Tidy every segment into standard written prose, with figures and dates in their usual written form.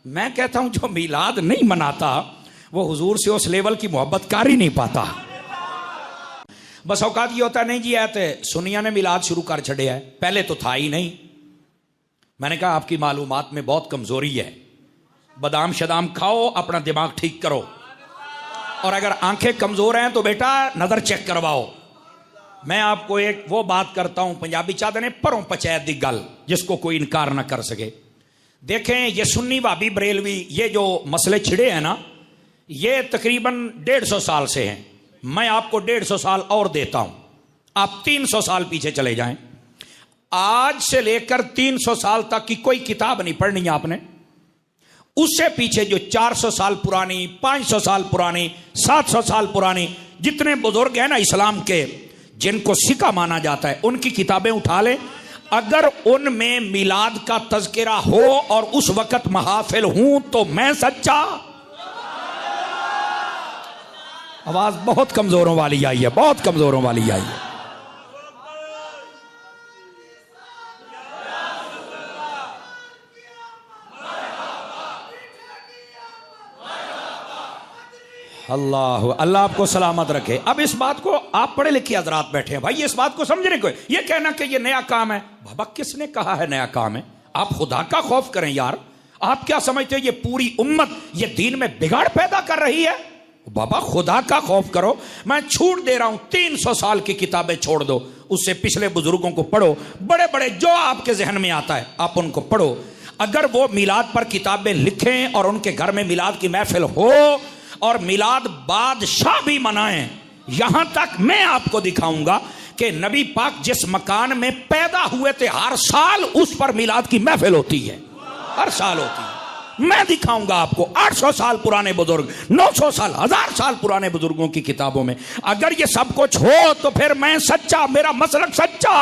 میں کہتا ہوں جو میلاد نہیں مناتا وہ حضور سے اس لیول کی محبت کر ہی نہیں پاتا. بس اوقات یہ ہوتا ہے نہیں جی آتے سنیا نے میلاد شروع کر چھڑیا ہے, پہلے تو تھا ہی نہیں. میں نے کہا آپ کی معلومات میں بہت کمزوری ہے, بادام شدام کھاؤ, اپنا دماغ ٹھیک کرو, اور اگر آنکھیں کمزور ہیں تو بیٹا نظر چیک کرواؤ. میں آپ کو ایک وہ بات کرتا ہوں, پنجابی چاہتے ہیں پروں پچیت دی گل جس کو کوئی انکار نہ کر سکے. دیکھیں یہ سنی وابی بریلوی یہ جو مسئلے چھڑے ہیں نا, یہ تقریباً 150 سال سے ہیں. میں آپ کو 150 سال اور دیتا ہوں, آپ 300 سال پیچھے چلے جائیں. آج سے لے کر 300 سال تک کی کوئی کتاب نہیں پڑھنی ہے آپ نے. اس سے پیچھے جو 400 سال پرانی, 500 سال پرانی, 700 سال پرانی جتنے بزرگ ہیں نا اسلام کے, جن کو سکہ مانا جاتا ہے, ان کی کتابیں اٹھا لیں. اگر ان میں میلاد کا تذکرہ ہو اور اس وقت محافل ہوں تو میں سچا. آواز بہت کمزوروں والی آئی ہے, بہت کمزوروں والی آئی ہے. اللہ آپ کو سلامت رکھے. اب اس بات کو آپ پڑھے لکھے حضرات بیٹھے ہیں بھائی, اس بات کو سمجھنے کو یہ کہنا کہ یہ نیا کام ہے, بابا کس نے کہا ہے نیا کام ہے؟ آپ خدا کا خوف کریں یار. آپ کیا سمجھتے ہیں یہ پوری امت یہ دین میں بگاڑ پیدا کر رہی ہے؟ بابا خدا کا خوف کرو. میں چھوٹ دے رہا ہوں 300 سال کی کتابیں چھوڑ دو, اس سے پچھلے بزرگوں کو پڑھو, بڑے بڑے جو آپ کے ذہن میں آتا ہے آپ ان کو پڑھو. اگر وہ میلاد پر کتابیں لکھیں اور ان کے گھر میں میلاد کی محفل ہو اور میلاد بادشاہ بھی منائیں, یہاں تک میں آپ کو دکھاؤں گا کہ نبی پاک جس مکان میں پیدا ہوئے تھے ہر سال اس پر میلاد کی محفل ہوتی ہے, ہر سال ہوتی ہے. میں دکھاؤں گا آپ کو 800 سال پرانے بزرگ, 900 سال, 1000 سال پرانے بزرگوں کی کتابوں میں. اگر یہ سب کچھ ہو تو پھر میں سچا, میرا مسلک سچا.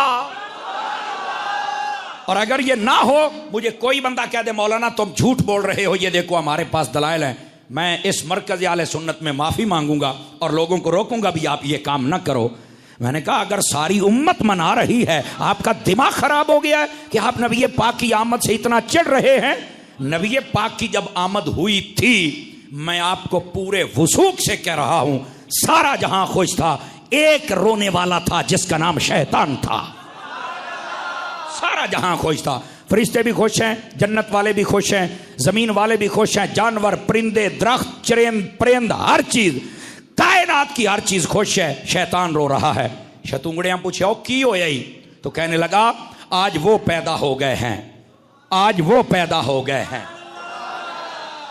اور اگر یہ نہ ہو, مجھے کوئی بندہ کہہ دے مولانا تم جھوٹ بول رہے ہو, یہ دیکھو ہمارے پاس دلائل ہیں, میں اس مرکز اہل سنت میں معافی مانگوں گا اور لوگوں کو روکوں گا بھی آپ یہ کام نہ کرو. میں نے کہا اگر ساری امت منا رہی ہے, آپ کا دماغ خراب ہو گیا ہے کہ آپ نبی پاک کی آمد سے اتنا چڑھ رہے ہیں. نبی پاک کی جب آمد ہوئی تھی, میں آپ کو پورے وثوق سے کہہ رہا ہوں, سارا جہاں خوش تھا, ایک رونے والا تھا جس کا نام شیطان تھا. سارا جہاں خوش تھا, فرشتے بھی خوش ہیں, جنت والے بھی خوش ہیں, زمین والے بھی خوش ہیں, جانور, پرندے, درخت, چرند, پرند, ہر چیز, کائنات کی ہر چیز خوش ہے. شیطان رو رہا ہے. شتونگڑیاں پوچھے او کی ہو یہی, تو کہنے لگا آج وہ پیدا ہو گئے ہیں, آج وہ پیدا ہو گئے ہیں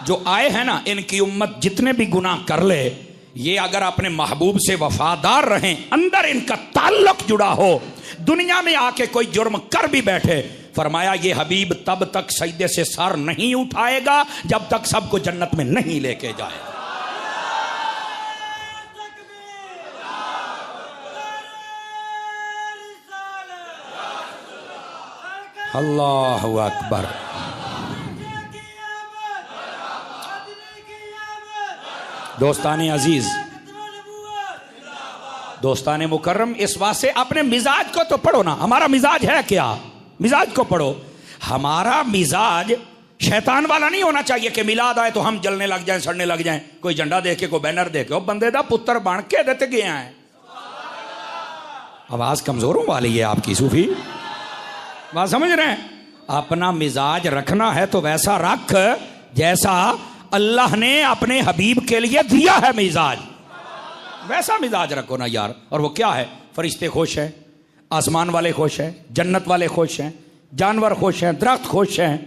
جو آئے ہیں نا. ان کی امت جتنے بھی گناہ کر لے, یہ اگر اپنے محبوب سے وفادار رہیں, اندر ان کا تعلق جڑا ہو, دنیا میں آ کے کوئی جرم کر بھی بیٹھے, فرمایا یہ حبیب تب تک سجدے سے سر نہیں اٹھائے گا جب تک سب کو جنت میں نہیں لے کے جائے گا. اللہ اکبر. دوستان عزیز, دوستان مکرم, اس واسطے اپنے مزاج کو تو پڑھو نا. ہمارا مزاج ہے کیا؟ مزاج کو پڑھو. ہمارا مزاج شیطان والا نہیں ہونا چاہیے کہ میلاد آئے تو ہم جلنے لگ جائیں, سڑنے لگ جائیں, کوئی جھنڈا دیکھ کے, کوئی بینر دیکھ کے, بندے دا پتر بن کے دیتے گیا ہیں. آواز کمزوروں والی ہے آپ کی صوفی, بات سمجھ رہے ہیں؟ اپنا مزاج رکھنا ہے تو ویسا رکھ جیسا اللہ نے اپنے حبیب کے لیے دیا ہے مزاج, ویسا مزاج رکھو نا یار. اور وہ کیا ہے؟ فرشتے خوش ہیں, آسمان والے خوش ہیں, جنت والے خوش ہیں, جانور خوش ہیں, درخت خوش ہیں,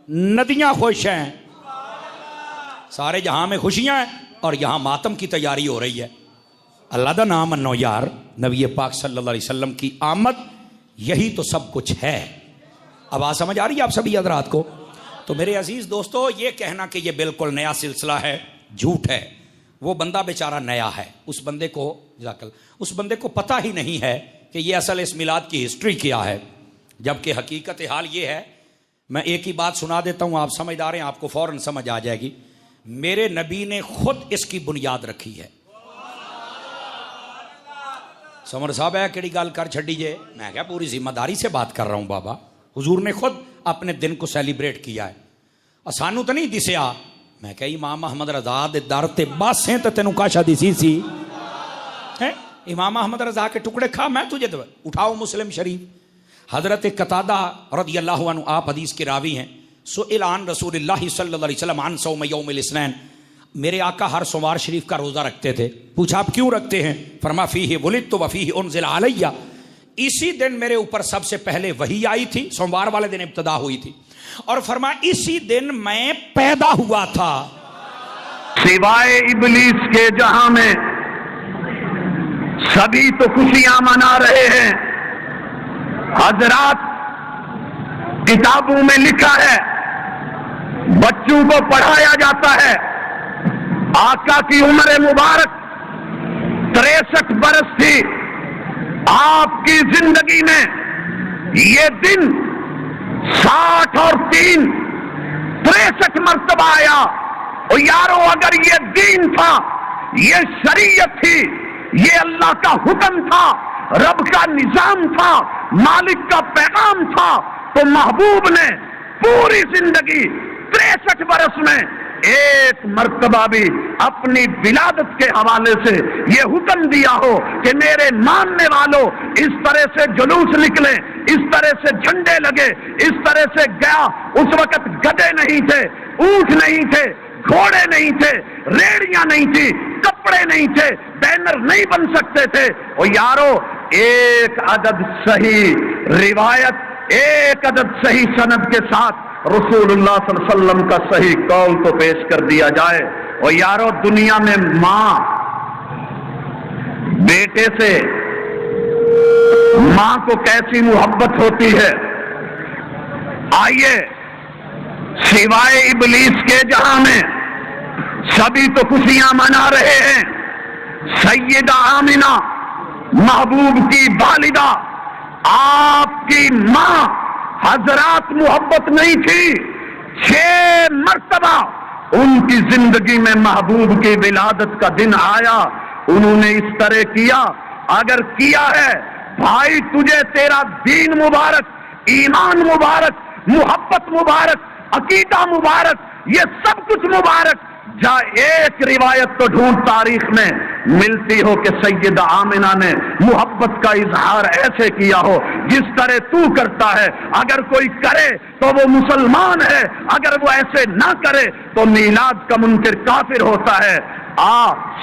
ندیاں خوش ہیں, سارے جہاں میں خوشیاں ہیں. اور یہاں ماتم کی تیاری ہو رہی ہے. اللہ دا نام منو یار. نبی پاک صلی اللہ علیہ وسلم کی آمد یہی تو سب کچھ ہے. آواز سمجھ آ رہی ہے آپ سبھی حضرات کو؟ تو میرے عزیز دوستو, یہ کہنا کہ یہ بالکل نیا سلسلہ ہے, جھوٹ ہے. وہ بندہ بیچارہ نیا ہے, اس بندے کو پتہ ہی نہیں ہے کہ یہ اصل اس میلاد کی ہسٹری کیا ہے. جبکہ حقیقت حال یہ ہے, میں ایک ہی بات سنا دیتا ہوں, آپ سمجھدار ہیں, آپ کو فوراً سمجھ آ جائے گی. میرے نبی نے خود اس کی بنیاد رکھی ہے. سمر صاحب ہے کیڑی گل کر چھڑی جے, میں کیا پوری ذمہ داری سے بات کر رہا ہوں بابا. حضور نے خود اپنے دن کو سیلیبریٹ کیا ہے. سانو تو نہیں دسیا. میں کہ امام احمد رضا دے در تے باسیں تے تینوں کاشا دسی سی. امام احمد رضا کے ٹکڑے کھا میں تجھے دو. اٹھاؤ مسلم شریف. حضرت قتادہ رضی اللہ عنہ آپ حدیث کے راوی ہیں. سئل عن رسول اللہ صلی اللہ علیہ وسلم عن صوم یوم الاثنین. میرے آقا ہر سوموار شریف کا روزہ رکھتے تھے. پوچھا آپ کیوں رکھتے ہیں؟ فرما فیہ ولدت وفیہ انزل علیہ. اسی دن میرے اوپر سب سے پہلے وحی آئی تھی. سوموار والے دن ابتدا ہوئی تھی. اور فرما اسی دن میں پیدا ہوا تھا. سوائے ابلیس کے جہاں میں سبھی تو خوشیاں منا رہے ہیں. حضرات کتابوں میں لکھا ہے، بچوں کو پڑھایا جاتا ہے. آقا کی عمر مبارک 63 برس تھی. آپ کی زندگی میں یہ دن 60 اور 3 63 مرتبہ آیا. اور یارو اگر یہ دین تھا، یہ شریعت تھی، یہ اللہ کا حکم تھا، رب کا نظام تھا، مالک کا پیغام تھا، تو محبوب نے پوری زندگی 63 برس میں ایک مرتبہ بھی اپنی ولادت کے حوالے سے یہ حکم دیا ہو کہ میرے ماننے والوں اس طرح سے جلوس نکلے، اس طرح سے جھنڈے لگے، اس طرح سے گیا. اس وقت گدھے نہیں تھے، اونٹ نہیں تھے، گھوڑے نہیں تھے، ریڑیاں نہیں تھی، کپڑے نہیں تھے، بینر نہیں بن سکتے تھے. اور یارو ایک عدد صحیح روایت، ایک عدد صحیح سند کے ساتھ رسول اللہ صلی اللہ علیہ وسلم کا صحیح قول تو پیش کر دیا جائے. اور یارو دنیا میں ماں بیٹے سے، ماں کو کیسی محبت ہوتی ہے. آئیے سوائے ابلیس کے جہاں میں سبھی تو خوشیاں منا رہے ہیں. سیدہ آمنہ محبوب کی والدہ، آپ کی ماں، حضرات محبت نہیں تھی. 6 مرتبہ ان کی زندگی میں محبوب کی ولادت کا دن آیا. انہوں نے اس طرح کیا. اگر کیا ہے بھائی، تجھے تیرا دین مبارک، ایمان مبارک، محبت مبارک، عقیدہ مبارک، یہ سب کچھ مبارک. جا ایک روایت تو ڈھونڈ تاریخ میں ملتی ہو کہ سیدہ آمنہ نے محبت کا اظہار ایسے کیا ہو جس طرح تو کرتا ہے. اگر کوئی کرے تو وہ مسلمان ہے، اگر وہ ایسے نہ کرے تو میلاد کا منکر کافر ہوتا ہے.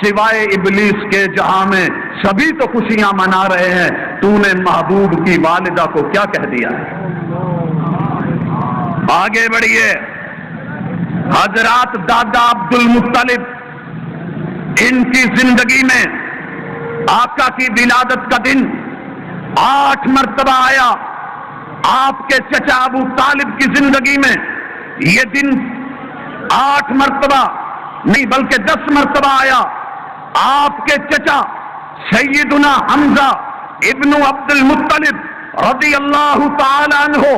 سوائے ابلیس کے جہاں میں سبھی تو خوشیاں منا رہے ہیں، تو نے محبوب کی والدہ کو کیا کہہ دیا ہے؟ آگے بڑھیے. حضرات دادا عبد المطلب، ان کی زندگی میں آقا کی ولادت کا دن 8 مرتبہ آیا. آپ کے چچا ابو طالب کی زندگی میں یہ دن 8 مرتبہ نہیں بلکہ 10 مرتبہ آیا. آپ کے چچا سیدنا حمزہ ابن عبد المطلب رضی اللہ تعالی عنہ،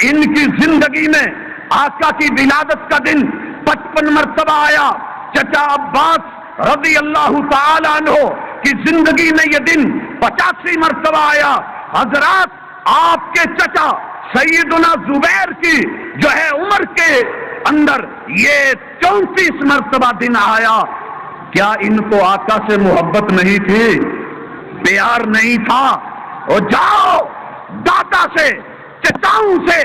ان کی زندگی میں آقا کی ولادت کا دن 55 مرتبہ آیا. چچا عباس رضی اللہ تعالی عنہ کی زندگی میں یہ دن 85 مرتبہ آیا. حضرات آپ کے چچا سیدنا زبیر کی جو ہے عمر کے اندر یہ 34 مرتبہ دن آیا. کیا ان کو آقا سے محبت نہیں تھی؟ پیار نہیں تھا؟ اور جاؤ دادا سے، چچاؤں سے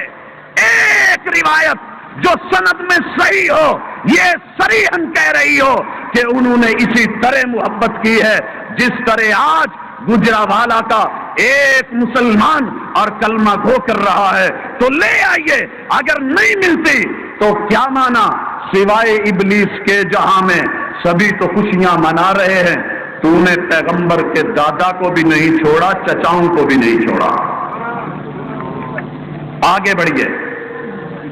ایک روایت جو سند میں صحیح ہو، یہ صریحاً کہہ رہی ہو کہ انہوں نے اسی طرح محبت کی ہے جس طرح آج گجرانوالہ کا ایک مسلمان اور کلمہ گو کر رہا ہے. تو لے آئیے. اگر نہیں ملتی تو کیا مانا؟ سوائے ابلیس کے جہاں میں سبھی تو خوشیاں منا رہے ہیں، تو نے پیغمبر کے دادا کو بھی نہیں چھوڑا، چچاؤں کو بھی نہیں چھوڑا. آگے بڑھیے.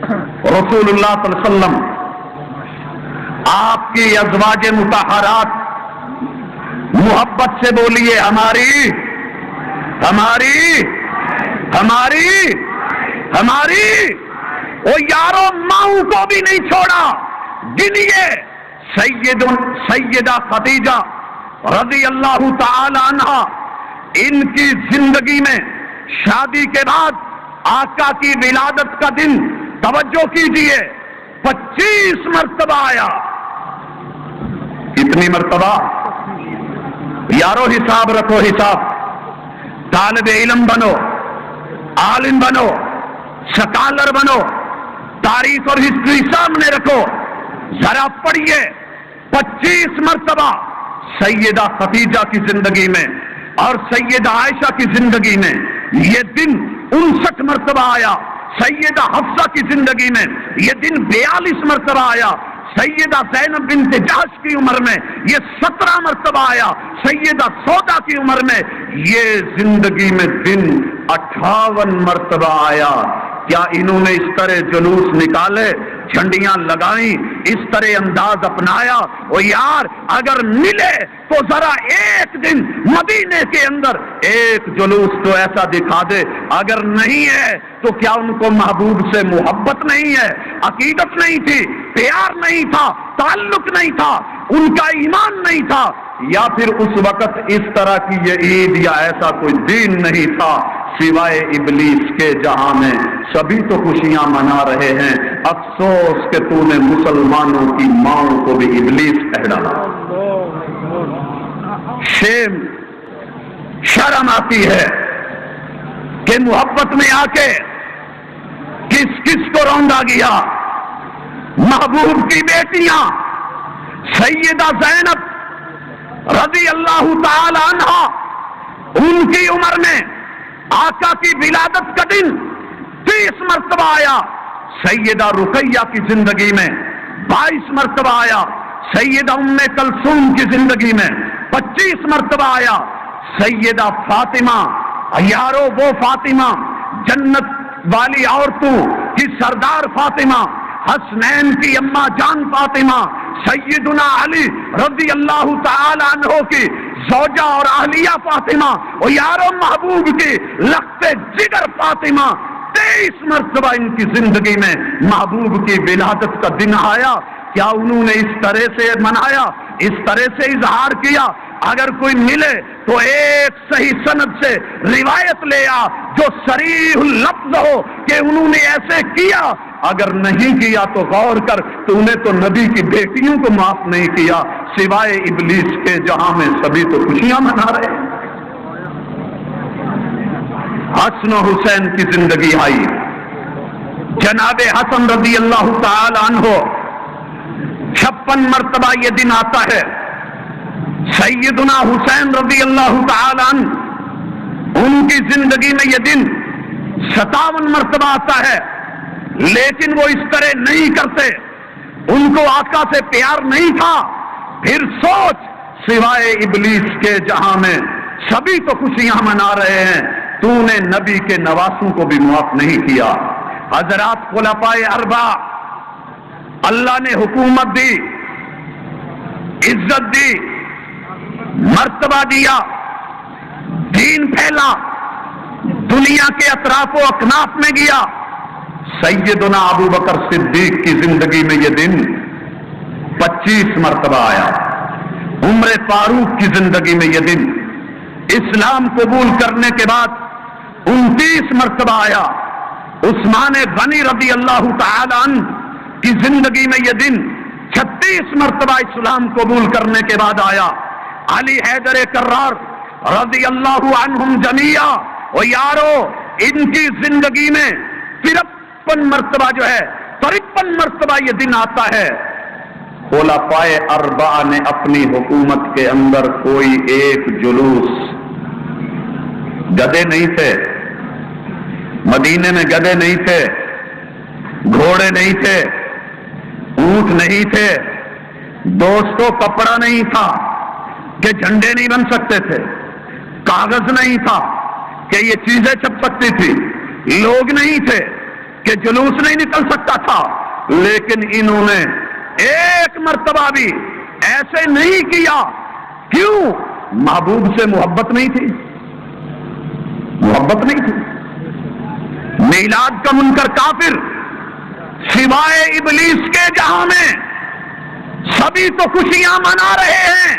رسول اللہ صلی اللہ علیہ وسلم، آپ کی ازواج مطہرات، محبت سے بولیے ہماری ہماری ہماری ہماری. او یارو ماؤں کو بھی نہیں چھوڑا. گنیے سیدہ خدیجہ رضی اللہ تعالی عنہ، ان کی زندگی میں شادی کے بعد آقا کی ولادت کا دن، توجہ کیجئے، 25 مرتبہ آیا. کتنی مرتبہ؟ یارو حساب رکھو، حساب. طالب علم بنو، عالم بنو، سکالر بنو، تاریخ اور ہسٹری سامنے رکھو، ذرا پڑھیے. 25 مرتبہ سیدہ خدیجہ کی زندگی میں اور سیدہ عائشہ کی زندگی میں یہ دن 59 مرتبہ آیا. سیدہ حفصہ کی زندگی میں یہ دن 42 مرتبہ آیا. سیدہ زینب بنت جحش کی عمر میں یہ 17 مرتبہ آیا. سیدہ سودا کی عمر میں یہ زندگی میں دن 58 مرتبہ آیا. کیا انہوں نے اس طرح جلوس نکالے، جھنڈیاں لگائیں، اس طرح انداز اپنایا؟ او یار اگر ملے تو ذرا ایک دن مدینے کے اندر ایک جلوس تو ایسا دکھا دے. اگر نہیں ہے تو کیا ان کو محبوب سے محبت نہیں ہے، عقیدت نہیں تھی، پیار نہیں تھا، تعلق نہیں تھا، ان کا ایمان نہیں تھا، یا پھر اس وقت اس طرح کی یہ عید یا ایسا کوئی دین نہیں تھا سوائے ابلیس کے جہاں میں سبھی تو خوشیاں منا رہے ہیں؟ افسوس کہ تو نے مسلمانوں کی ماؤں کو بھی ابلیس کہہ ڈالا. شرم آتی ہے کہ محبت میں آ کے کس کس کو روندا گیا. محبوب کی بیٹیاں سیدہ زینب رضی اللہ تعالی عنہا، ان کی عمر میں آقا کی ولادت کا دن 30 مرتبہ آیا. سیدہ رقیہ کی زندگی میں 22 مرتبہ آیا. سیدہ ام کلثوم کی زندگی میں 25 مرتبہ آیا. سیدہ فاطمہ، یارو وہ فاطمہ جنت والی عورتوں کی سردار فاطمہ، حسنین کی اماں جان فاطمہ، سیدنا علی رضی اللہ تعالی عنہ کی زوجہ اور اہلیہ فاطمہ، اور یارو محبوب کی لخت جگر فاطمہ. 23 مرتبہ ان کی زندگی میں محبوب کی ولادت کا دن آیا. کیا انہوں نے اس طرح سے منایا، اس طرح سے اظہار کیا؟ اگر کوئی ملے تو ایک صحیح سند سے روایت لے آ جو صریح اللفظ ہو کہ انہوں نے ایسے کیا. اگر نہیں کیا تو غور کر، تو نے تو نبی کی بیٹیوں کو معاف نہیں کیا سوائے ابلیس کے جہاں میں سبھی تو خوشیاں منا رہے. حسن و حسین کی زندگی آئی. جناب حسن رضی اللہ تعالی عنہ 56 مرتبہ یہ دن آتا ہے. سیدنا حسین رضی اللہ تعالی عنہ ان کی زندگی میں یہ دن 57 مرتبہ آتا ہے. لیکن وہ اس طرح نہیں کرتے، ان کو آقا سے پیار نہیں تھا. پھر سوچ، سوائے ابلیس کے جہاں میں سبھی تو خوشیاں منا رہے ہیں، تو نے نبی کے نواسوں کو بھی معاف نہیں کیا. حضرات خلفائے اربعہ، اللہ نے حکومت دی، عزت دی، مرتبہ دیا، دین پھیلا، دنیا کے اطراف و اکناف میں گیا. سیدنا ابو بکر صدیق کی زندگی میں یہ دن 25 مرتبہ آیا. عمر فاروق کی زندگی میں یہ دن اسلام قبول کرنے کے بعد 29 مرتبہ آیا. عثمان غنی رضی اللہ تعالی عنہ کی زندگی میں یہ دن 36 مرتبہ اسلام قبول کرنے کے بعد آیا. علی حیدر کرار رضی اللہ عنہم جمیعا، اور یارو ان کی زندگی میں 53 مرتبہ جو ہے 53 مرتبہ یہ دن آتا ہے. خلفائے اربعہ نے اپنی حکومت کے اندر کوئی ایک جلوس، گدھے نہیں تھے مدینے میں، گدھے نہیں تھے، گھوڑے نہیں تھے، اونٹ نہیں تھے، دوستوں کپڑا نہیں تھا کہ جھنڈے نہیں بن سکتے تھے، کاغذ نہیں تھا کہ یہ چیزیں چھپ سکتی تھی، لوگ نہیں تھے کہ جلوس نہیں نکل سکتا تھا. لیکن انہوں نے ایک مرتبہ بھی ایسے نہیں کیا. کیوں؟ محبوب سے محبت نہیں تھی، محبت نہیں تھی. میلاد کا منکر کافر سوائے ابلیس کے جہاں میں سبھی تو خوشیاں منا رہے ہیں.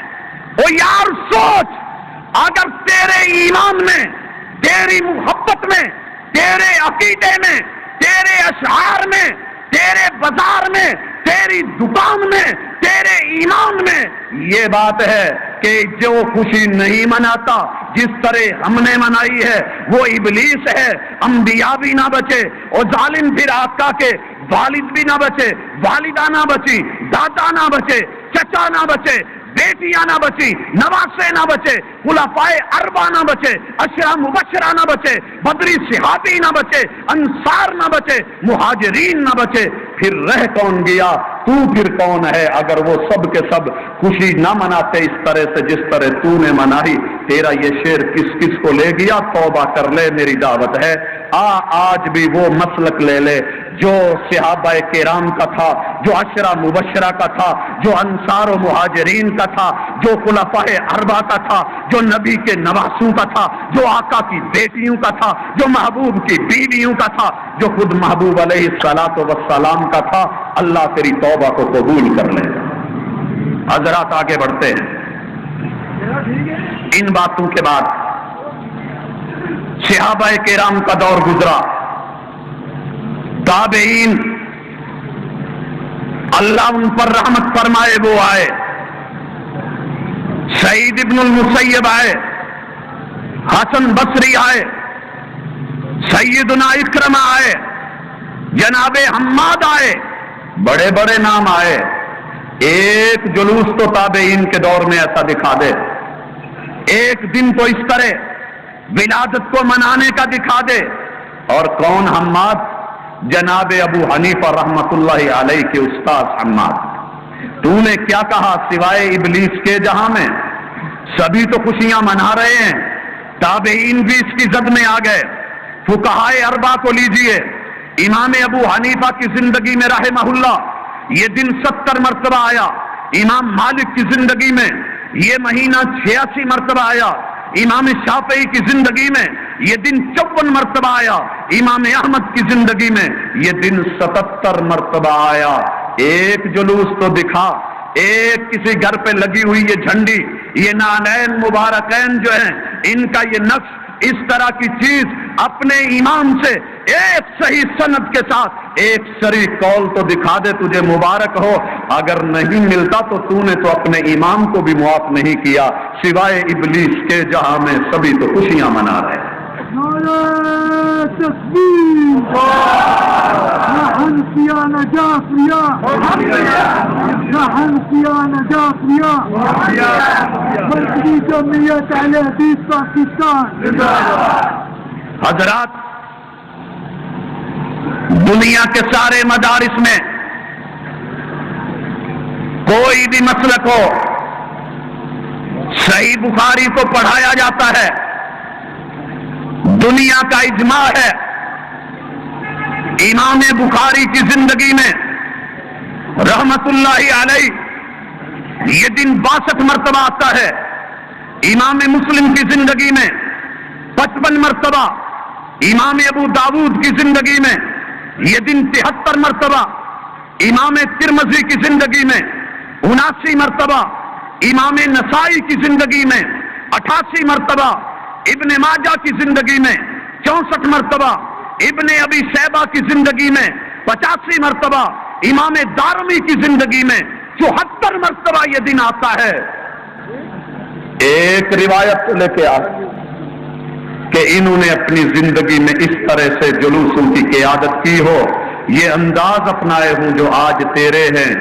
او یار سوچ، اگر تیرے ایمان میں، تیری محبت میں، تیرے عقیدے میں، تیرے اشعار میں تیرے بازار میں، تیری دکان میں، تیرے ایمان میں یہ بات ہے کہ جو خوشی نہیں مناتا جس طرح ہم نے منائی ہے وہ ابلیس ہے۔ انبیاء بھی نہ بچے، اور ظالم پھر آقا کے والد بھی نہ بچے، والدہ نہ بچی، دادا نہ بچے، چچا نہ بچے، بیٹیاں نہ بچی، نواسے نہ بچے، خلفائے اربعہ نہ بچے، عشرہ مبشرہ نہ بچے، بدری صحابی نہ بچے، انصار نہ بچے، مہاجرین نہ بچے، پھر رہ کون گیا؟ تو پھر کون ہے اگر وہ سب کے سب خوشی نہ مناتے اس طرح سے جس طرح تو نے منائی؟ تیرا یہ شعر کس کس کو لے گیا؟ توبہ کر لے، میری دعوت ہے، آج بھی وہ مسلک لے لے جو صحابہ کرام کا تھا، جو عشرہ مبشرہ کا تھا، جو انصار و مہاجرین کا تھا، جو خلفاء اربعہ کا تھا، جو نبی کے نواسوں کا تھا، جو آقا کی بیٹیوں کا تھا، جو محبوب کی بیویوں کا تھا، جو خود محبوب علیہ الصلوۃ والسلام کا تھا۔ اللہ تیری توبہ کو قبول کر لے۔ حضرات آگے بڑھتے ہیں۔ ان باتوں کے بعد صحابہ کرام کا دور گزرا، تابعین اللہ ان پر رحمت فرمائے وہ آئے، سعید ابن المسیب آئے، حسن بصری آئے، سیدنا اکرمہ آئے، جناب حماد آئے، بڑے بڑے نام آئے۔ ایک جلوس تو تابعین کے دور میں ایسا دکھا دے، ایک دن تو اس طرح ولادت کو منانے کا دکھا دے۔ اور کون حماد؟ جناب ابو حنیفہ رحمت اللہ علیہ کے استاد حماد۔ تو نے کیا کہا سوائے ابلیس کے جہاں میں سبھی تو خوشیاں منا رہے ہیں، تابعین بھی اس کی زد میں آ گئے۔ فقہائے اربعہ کو لیجئے، امام ابو حنیفہ کی زندگی میں رحمہ اللہ یہ دن 70 مرتبہ آیا، امام مالک کی زندگی میں یہ مہینہ 86 مرتبہ آیا، امام شافعی کی زندگی میں یہ دن 54 مرتبہ آیا، امام احمد کی زندگی میں یہ دن 77 مرتبہ آیا۔ ایک جلوس تو دکھا، ایک کسی گھر پہ لگی ہوئی یہ جھنڈی، یہ نعلین مبارکین جو ہیں ان کا یہ نقش، اس طرح کی چیز اپنے امام سے ایک صحیح سند کے ساتھ ایک صریح قول تو دکھا دے، تجھے مبارک ہو۔ اگر نہیں ملتا تو نے تو اپنے امام کو بھی معاف نہیں کیا، سوائے ابلیس کے جہاں میں سبھی تو خوشیاں منا رہے ہیں۔ نعرہ تکبیر، یا حنفیہ نجافیہ، یا حنفیہ نجافیہ، مرکزی جمعیت اہل حدیث پاکستان۔ حضرات، دنیا کے سارے مدارس میں کوئی بھی مسلک ہو، صحیح بخاری کو پڑھایا جاتا ہے، دنیا کا اجماع ہے امام بخاری کی زندگی میں رحمت اللہ علیہ یہ دن 62 مرتبہ آتا ہے، امام مسلم کی زندگی میں 55 مرتبہ، امام ابو داود کی زندگی میں یہ دن 73 مرتبہ، امام ترمذی کی زندگی میں 79 مرتبہ، امام نسائی کی زندگی میں 88 مرتبہ، ابن ماجہ کی زندگی میں 64 مرتبہ، ابن ابی شیبہ کی زندگی میں 85 مرتبہ، امام دارمی کی زندگی میں 74 مرتبہ یہ دن آتا ہے۔ ایک روایت لے کے آ کہ انہوں نے اپنی زندگی میں اس طرح سے جلوسوں کی قیادت کی ہو، یہ انداز اپنائے ہوں جو آج تیرے ہیں۔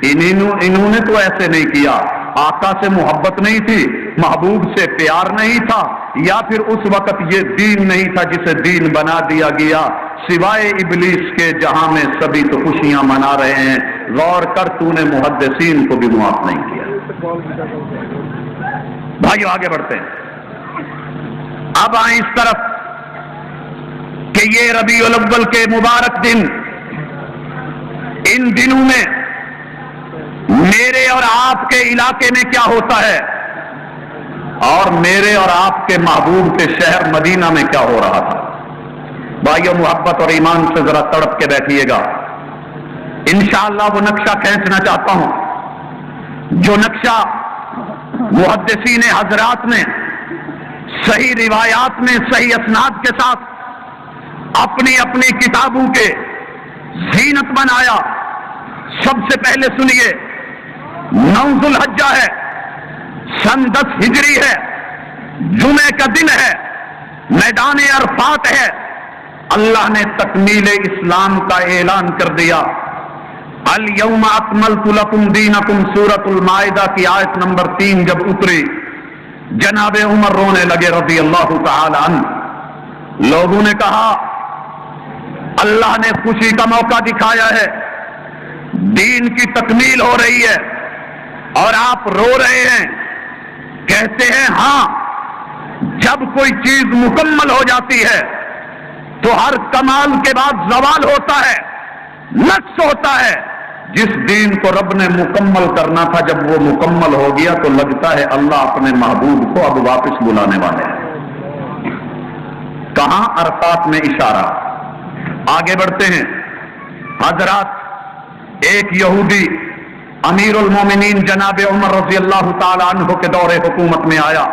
انہوں نے تو ایسے نہیں کیا، آقا سے محبت نہیں تھی، محبوب سے پیار نہیں تھا، یا پھر اس وقت یہ دین نہیں تھا جسے دین بنا دیا گیا۔ سوائے ابلیس کے جہاں میں سبھی تو خوشیاں منا رہے ہیں۔ غور کر، تو نے محدثین کو بھی معاف نہیں کیا۔ بھائیو آگے بڑھتے ہیں، اب آئیں اس طرف کہ یہ ربیع الاول کے مبارک دن، ان دنوں میں میرے اور آپ کے علاقے میں کیا ہوتا ہے اور میرے اور آپ کے محبوب کے شہر مدینہ میں کیا ہو رہا تھا۔ بھائیو محبت اور ایمان سے ذرا تڑپ کے بیٹھیے گا، انشاءاللہ وہ نقشہ کھینچنا چاہتا ہوں جو نقشہ محدثین حضرات نے صحیح روایات میں صحیح اسناد کے ساتھ اپنی اپنی کتابوں کے زینت بنایا. سب سے پہلے سنیے، 9 ذوالحجہ ہے، سن 10 ہجری ہے، جمعے کا دن ہے، میدان عرفات ہے. اللہ نے تکمیل اسلام کا اعلان کر دیا. الیوم اکملت لکم دینکم، سورۃ المائدہ کی آیت نمبر 3 جب اتری، جناب عمر رونے لگے رضی اللہ تعالی عنہ. لوگوں نے کہا اللہ نے خوشی کا موقع دکھایا ہے، دین کی تکمیل ہو رہی ہے اور آپ رو رہے ہیں. کہتے ہیں ہاں، جب کوئی چیز مکمل ہو جاتی ہے تو ہر کمال کے بعد زوال ہوتا ہے، نقص ہوتا ہے. جس دین کو رب نے مکمل کرنا تھا، جب وہ مکمل ہو گیا تو لگتا ہے اللہ اپنے محبوب کو اب واپس بلانے والے ہیں. کہاں؟ عرفات میں اشارہ. آگے بڑھتے ہیں حضرات. ایک یہودی امیر المومنین جناب عمر رضی اللہ تعالی عنہ کے دور حکومت میں آیا.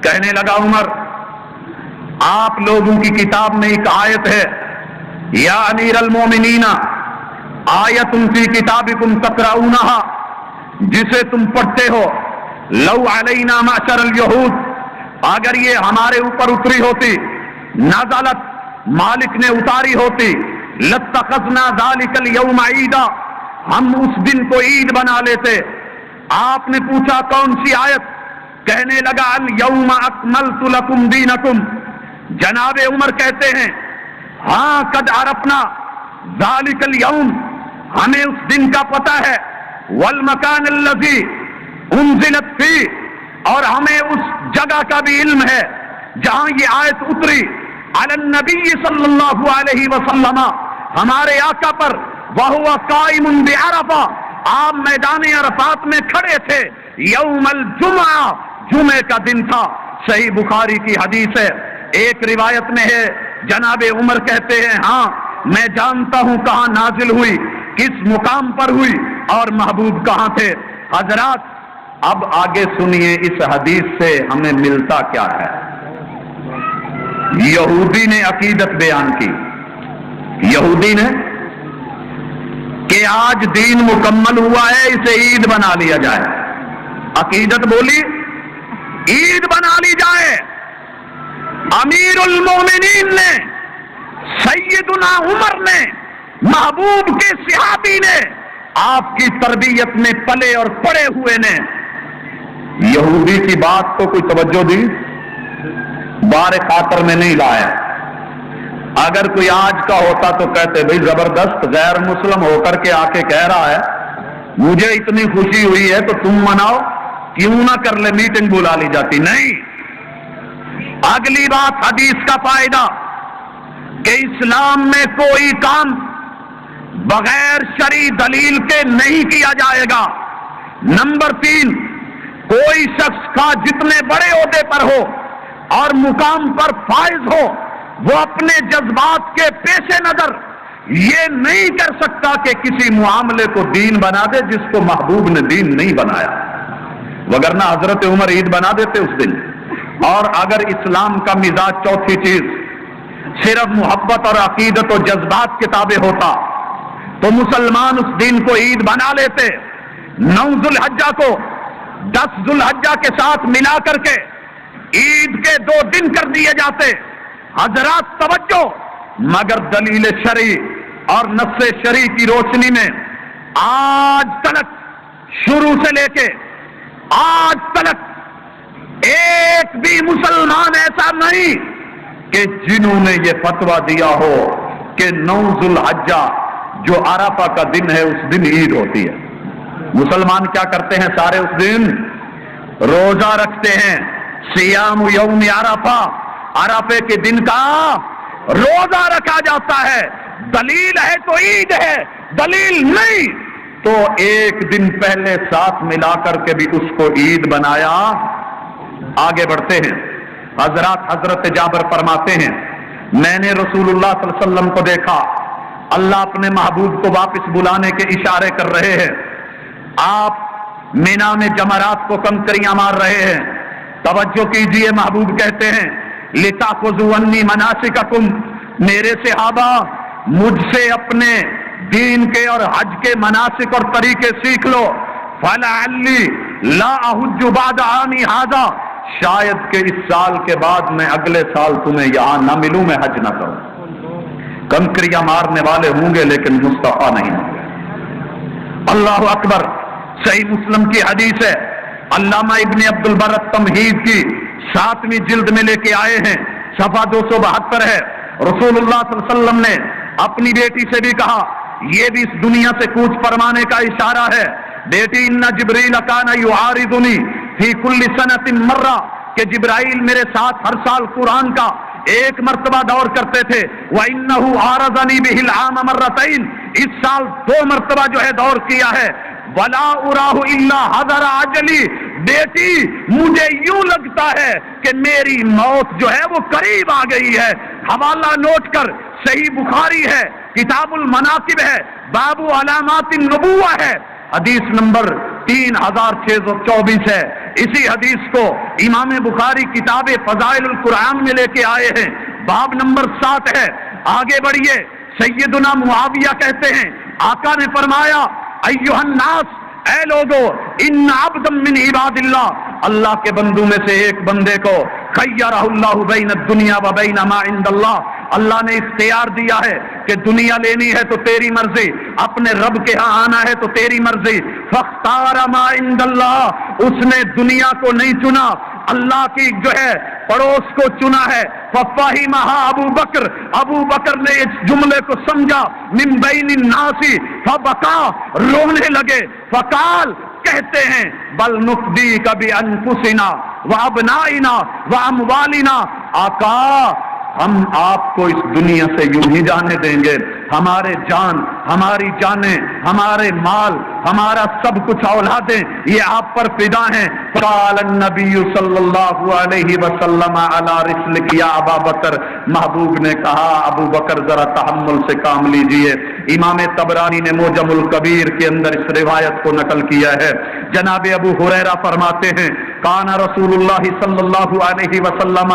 کہنے لگا عمر، آپ لوگوں کی کتاب میں ایک آیت ہے، یا امیر المومنین آیت فی کتابکم تقرؤونہا، جسے تم پڑھتے ہو، لو علینا معشر الیہود، اگر یہ ہمارے اوپر اتری ہوتی، نزلت، مالک نے اتاری ہوتی، لاتخذنا ذالک الیوم عیدا، ہم اس دن کو عید بنا لیتے. آپ نے پوچھا کون سی آیت؟ کہنے لگا الیوم اکملت لکم دینکم. جناب عمر کہتے ہیں ہاں، قد عرفنا ذالک الیوم، ہمیں اس دن کا پتہ ہے، والمکان الذی انزلت فی، اور ہمیں اس جگہ کا بھی علم ہے جہاں یہ آیت اتری. علی النبی صلی اللہ علیہ وسلم، ہمارے آقا پر، وہو قائم بعرفہ، آپ میدان عرفات میں کھڑے تھے، یوم الجمعہ، جمعے کا دن تھا. صحیح بخاری کی حدیث ہے. ایک روایت میں ہے جناب عمر کہتے ہیں ہاں، میں جانتا ہوں کہاں نازل ہوئی، کس مقام پر ہوئی، اور محبوب کہاں تھے. حضرات اب آگے سنیے اس حدیث سے ہمیں ملتا کیا ہے. یہودی نے عقیدت بیان کی، یہودی نے کہ آج دین مکمل ہوا ہے، اسے عید بنا لیا جائے. عقیدت بولی عید بنا لی جائے. امیر المومنین نے، سیدنا عمر نے، محبوب کے صحابی نے، آپ کی تربیت میں پلے اور پڑے ہوئے نے یہودی کی بات کو کوئی توجہ دی؟ بار خاطر میں نہیں لایا. اگر کوئی آج کا ہوتا تو کہتے بھئی زبردست، غیر مسلم ہو کر کے آ کے کہہ رہا ہے مجھے اتنی خوشی ہوئی ہے تو تم مناؤ، کیوں نہ کر لے، میٹنگ بلا لی جاتی. نہیں. اگلی بات حدیث کا فائدہ کہ اسلام میں کوئی کام بغیر شرعی دلیل کے نہیں کیا جائے گا. نمبر 3، کوئی شخص کا جتنے بڑے عہدے پر ہو اور مقام پر فائز ہو، وہ اپنے جذبات کے پیش نظر یہ نہیں کر سکتا کہ کسی معاملے کو دین بنا دے جس کو محبوب نے دین نہیں بنایا. وگرنہ حضرت عمر عید بنا دیتے اس دن. اور اگر اسلام کا مزاج چوتھی چیز صرف محبت اور عقیدت و جذبات کے تابع ہوتا تو مسلمان اس دن کو عید بنا لیتے. 9 ذوالحجہ کو 10 ذوالحجہ کے ساتھ ملا کر کے عید کے 2 دن کر دیے جاتے. حضرات توجہ، مگر دلیل شرعی اور نص شرعی کی روشنی میں آج تلک، شروع سے لے کے آج تلک، ایک بھی مسلمان ایسا نہیں کہ جنہوں نے یہ فتویٰ دیا ہو کہ 9 ذوالحجہ جو عرفہ کا دن ہے اس دن عید ہوتی ہے. مسلمان کیا کرتے ہیں؟ سارے اس دن روزہ رکھتے ہیں. سیام یوم عرفہ، عرفے کے دن کا روزہ رکھا جاتا ہے. دلیل ہے تو عید ہے، دلیل نہیں تو ایک دن پہلے ساتھ ملا کر کے بھی اس کو عید بنایا. آگے بڑھتے ہیں حضرات. حضرت جابر فرماتے ہیں میں نے رسول اللہ صلی اللہ علیہ وسلم کو دیکھا، اللہ اپنے محبوب کو واپس بلانے کے اشارے کر رہے ہیں. آپ مینا میں جمرات کو کنکریاں مار رہے ہیں. توجہ کیجئے، محبوب کہتے ہیں لِتَأْخُذُوا عَنِّي مَنَاسِكَكُمْ، میرے صحابہ مجھ سے اپنے دین کے اور حج کے مناسک اور طریقے سیکھ لو. فَلَعَلِّي لَا أَحُجُّ بَعْدَ عَامِي هَذَا، شاید کہ اس سال کے بعد میں اگلے سال تمہیں یہاں نہ ملوں، میں حج نہ کروں. کنکریاں مارنے والے ہوں گے لیکن مصطفیٰ نہیں ہوں گے. اللہ اکبر. صحیح مسلم کی حدیث ہے، علامہ ابن عبد البر تمہید کی 7ویں جلد میں لے کے آئے ہیں، صفحہ 272 ہے. رسول اللہ صلی اللہ علیہ وسلم نے اپنی بیٹی سے بھی کہا، یہ بھی اس دنیا سے کوچ فرمانے کا اشارہ ہے، بیٹی ان جبریل کان یعارضنی فی کل سنۃ مرہ، کہ جبرائیل میرے ساتھ ہر سال قرآن کا ایک مرتبہ دور کرتے تھے. وَإِنَّهُ عَارَضَنِي بِهِ الْعَامَ مَرَّتَيْنِ، اس سال 2 مرتبہ جو ہے دور کیا ہے. وَلَا أُرَاهُ إِلَّا حَضَرَ عَجَلِي، بیٹی مجھے یوں لگتا ہے کہ میری موت جو ہے وہ قریب آ گئی ہے. حوالہ نوٹ کر، صحیح بخاری ہے، کتاب المناقب ہے، باب علامات النبوہ ہے، حدیث نمبر 3624 ہے. اسی حدیث کو امام بخاری کتاب فضائل القرآن میں لے کے آئے ہیں، باب نمبر 7 ہے. آگے بڑھیے. سیدنا معاویہ کہتے ہیں آقا نے فرمایا، ایھا الناس، اے لوگو، ان عبدا من عباد اللہ، اللہ کے بندوں میں سے ایک بندے کو خیرہ اللہ بین الدنیا و بین ما عند اللہ، اللہ نے اختیار دیا ہے کہ دنیا لینی ہے تو تیری مرضی، اپنے رب کے ہاں آنا ہے تو تیری مرضی. فاختار ما عند اللہ، اس نے دنیا کو نہیں چنا، اللہ کی جو ہے پڑوس کو چنا ہے. ففہمھا ابو بکر، ابو بکر نے اس جملے کو سمجھا. من بین الناس فبکا، رونے لگے. فقال، کہتے ہیں، بل نفدیک بانفسنا وابنائنا واموالنا، آقا ہم آپ کو اس دنیا سے یوں ہی جانے دیں گے، ہمارے جان، ہماری جانیں، ہمارے مال، ہمارا سب کچھ، اولادیں، یہ آپ پر فدا ہیں. قال النبی صلی اللہ علیہ وسلم علی رسلک یا ابا بکر، محبوب نے کہا ابو بکر ذرا تحمل سے کام لیجئے. امام طبرانی نے موجم الکبیر کے اندر اس روایت کو نقل کیا ہے. جناب ابو ہریرہ فرماتے ہیں، کان رسول اللہ صلی اللہ علیہ وسلم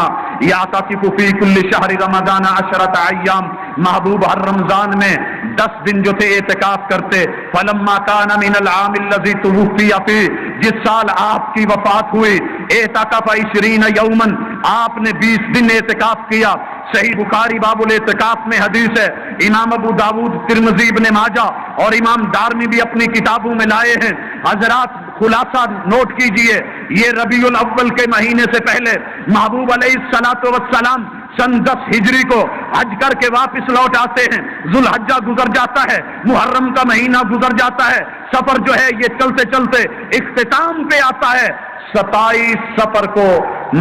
یعتکف فی کل شہر رمضان 10 ایام، محبوب ہر رمضان میں 10 دن جو تھے اعتکاف کرتے. فلما کان من العام الذی توفی فیہ، جس سال آپ کی وفات ہوئی، اعتکف 20 یوما، آپ نے 20 دن اعتکاف کیا. صحیح بخاری باب الاعتکاف میں حدیث ہے. امام ابو داود، ترمذی، ابن ماجہ اور امام دارمی بھی اپنی کتابوں میں لائے ہیں. حضرات خلاصہ نوٹ کیجئے، یہ ربیع الاول کے مہینے سے پہلے محبوب علیہ الصلوۃ والسلام سن 10 ہجری کو حج کر کے واپس لوٹ آتے ہیں. ذوالحجہ گزر جاتا ہے، محرم کا مہینہ گزر جاتا ہے، سفر جو ہے یہ چلتے چلتے اختتام پہ آتا ہے. 27 سفر کو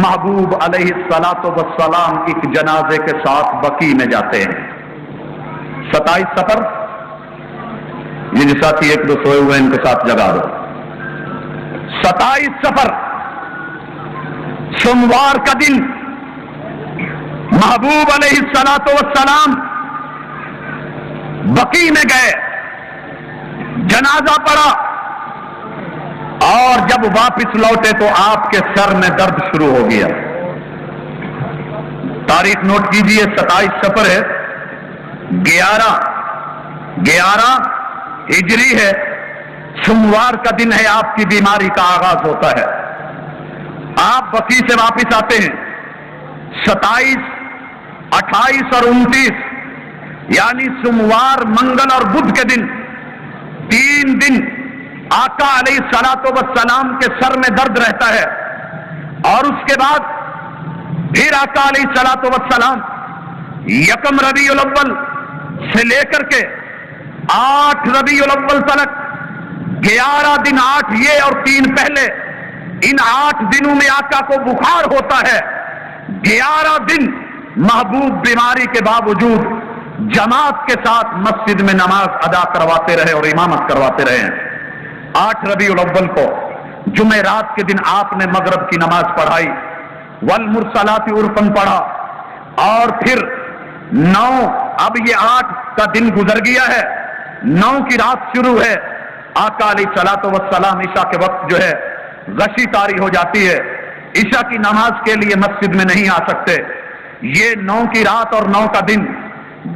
محبوب علیہ الصلوۃ والسلام ایک جنازے کے ساتھ بقیع میں جاتے ہیں. 27 سفر، یہ جو ساتھی 1-2 سوئے ہوئے ان کے ساتھ جگا دو. 27 سفر، سوموار کا دن محبوب علیہ الصلوۃ والسلام بقیع میں گئے، جنازہ پڑا، اور جب واپس لوٹے تو آپ کے سر میں درد شروع ہو گیا. تاریخ نوٹ کیجئے، 27 سفر ہے، 11 ہجری ہے، سوموار کا دن ہے، آپ کی بیماری کا آغاز ہوتا ہے. آپ بقیع سے واپس آتے ہیں. 27، 28 اور 29 یعنی سوموار، منگل اور بدھ کے دن 3 دن آقا علیہ الصلوۃ والسلام کے سر میں درد رہتا ہے. اور اس کے بعد پھر آقا علیہ الصلوۃ والسلام 1 ربیع الاول سے لے کر کے 8 ربیع الاول تک 11 دن، 8 یہ اور 3 پہلے، ان 8 دنوں میں آقا کو بخار ہوتا ہے. 11 دن محبوب بیماری کے باوجود جماعت کے ساتھ مسجد میں نماز ادا کرواتے رہے اور امامت کرواتے رہے. 8 ربیع الاول کو جمعرات کے دن آپ نے مغرب کی نماز پڑھائی، والمرسلات عرفاً پڑھا، اور پھر 9، اب یہ 8 کا دن گزر گیا ہے، 9 کی رات شروع ہے. آقا علیہ الصلوۃ والسلام عشاء کے وقت جو ہے غشی طاری ہو جاتی ہے، عشاء کی نماز کے لیے مسجد میں نہیں آ سکتے. یہ 9 کی رات اور 9 کا دن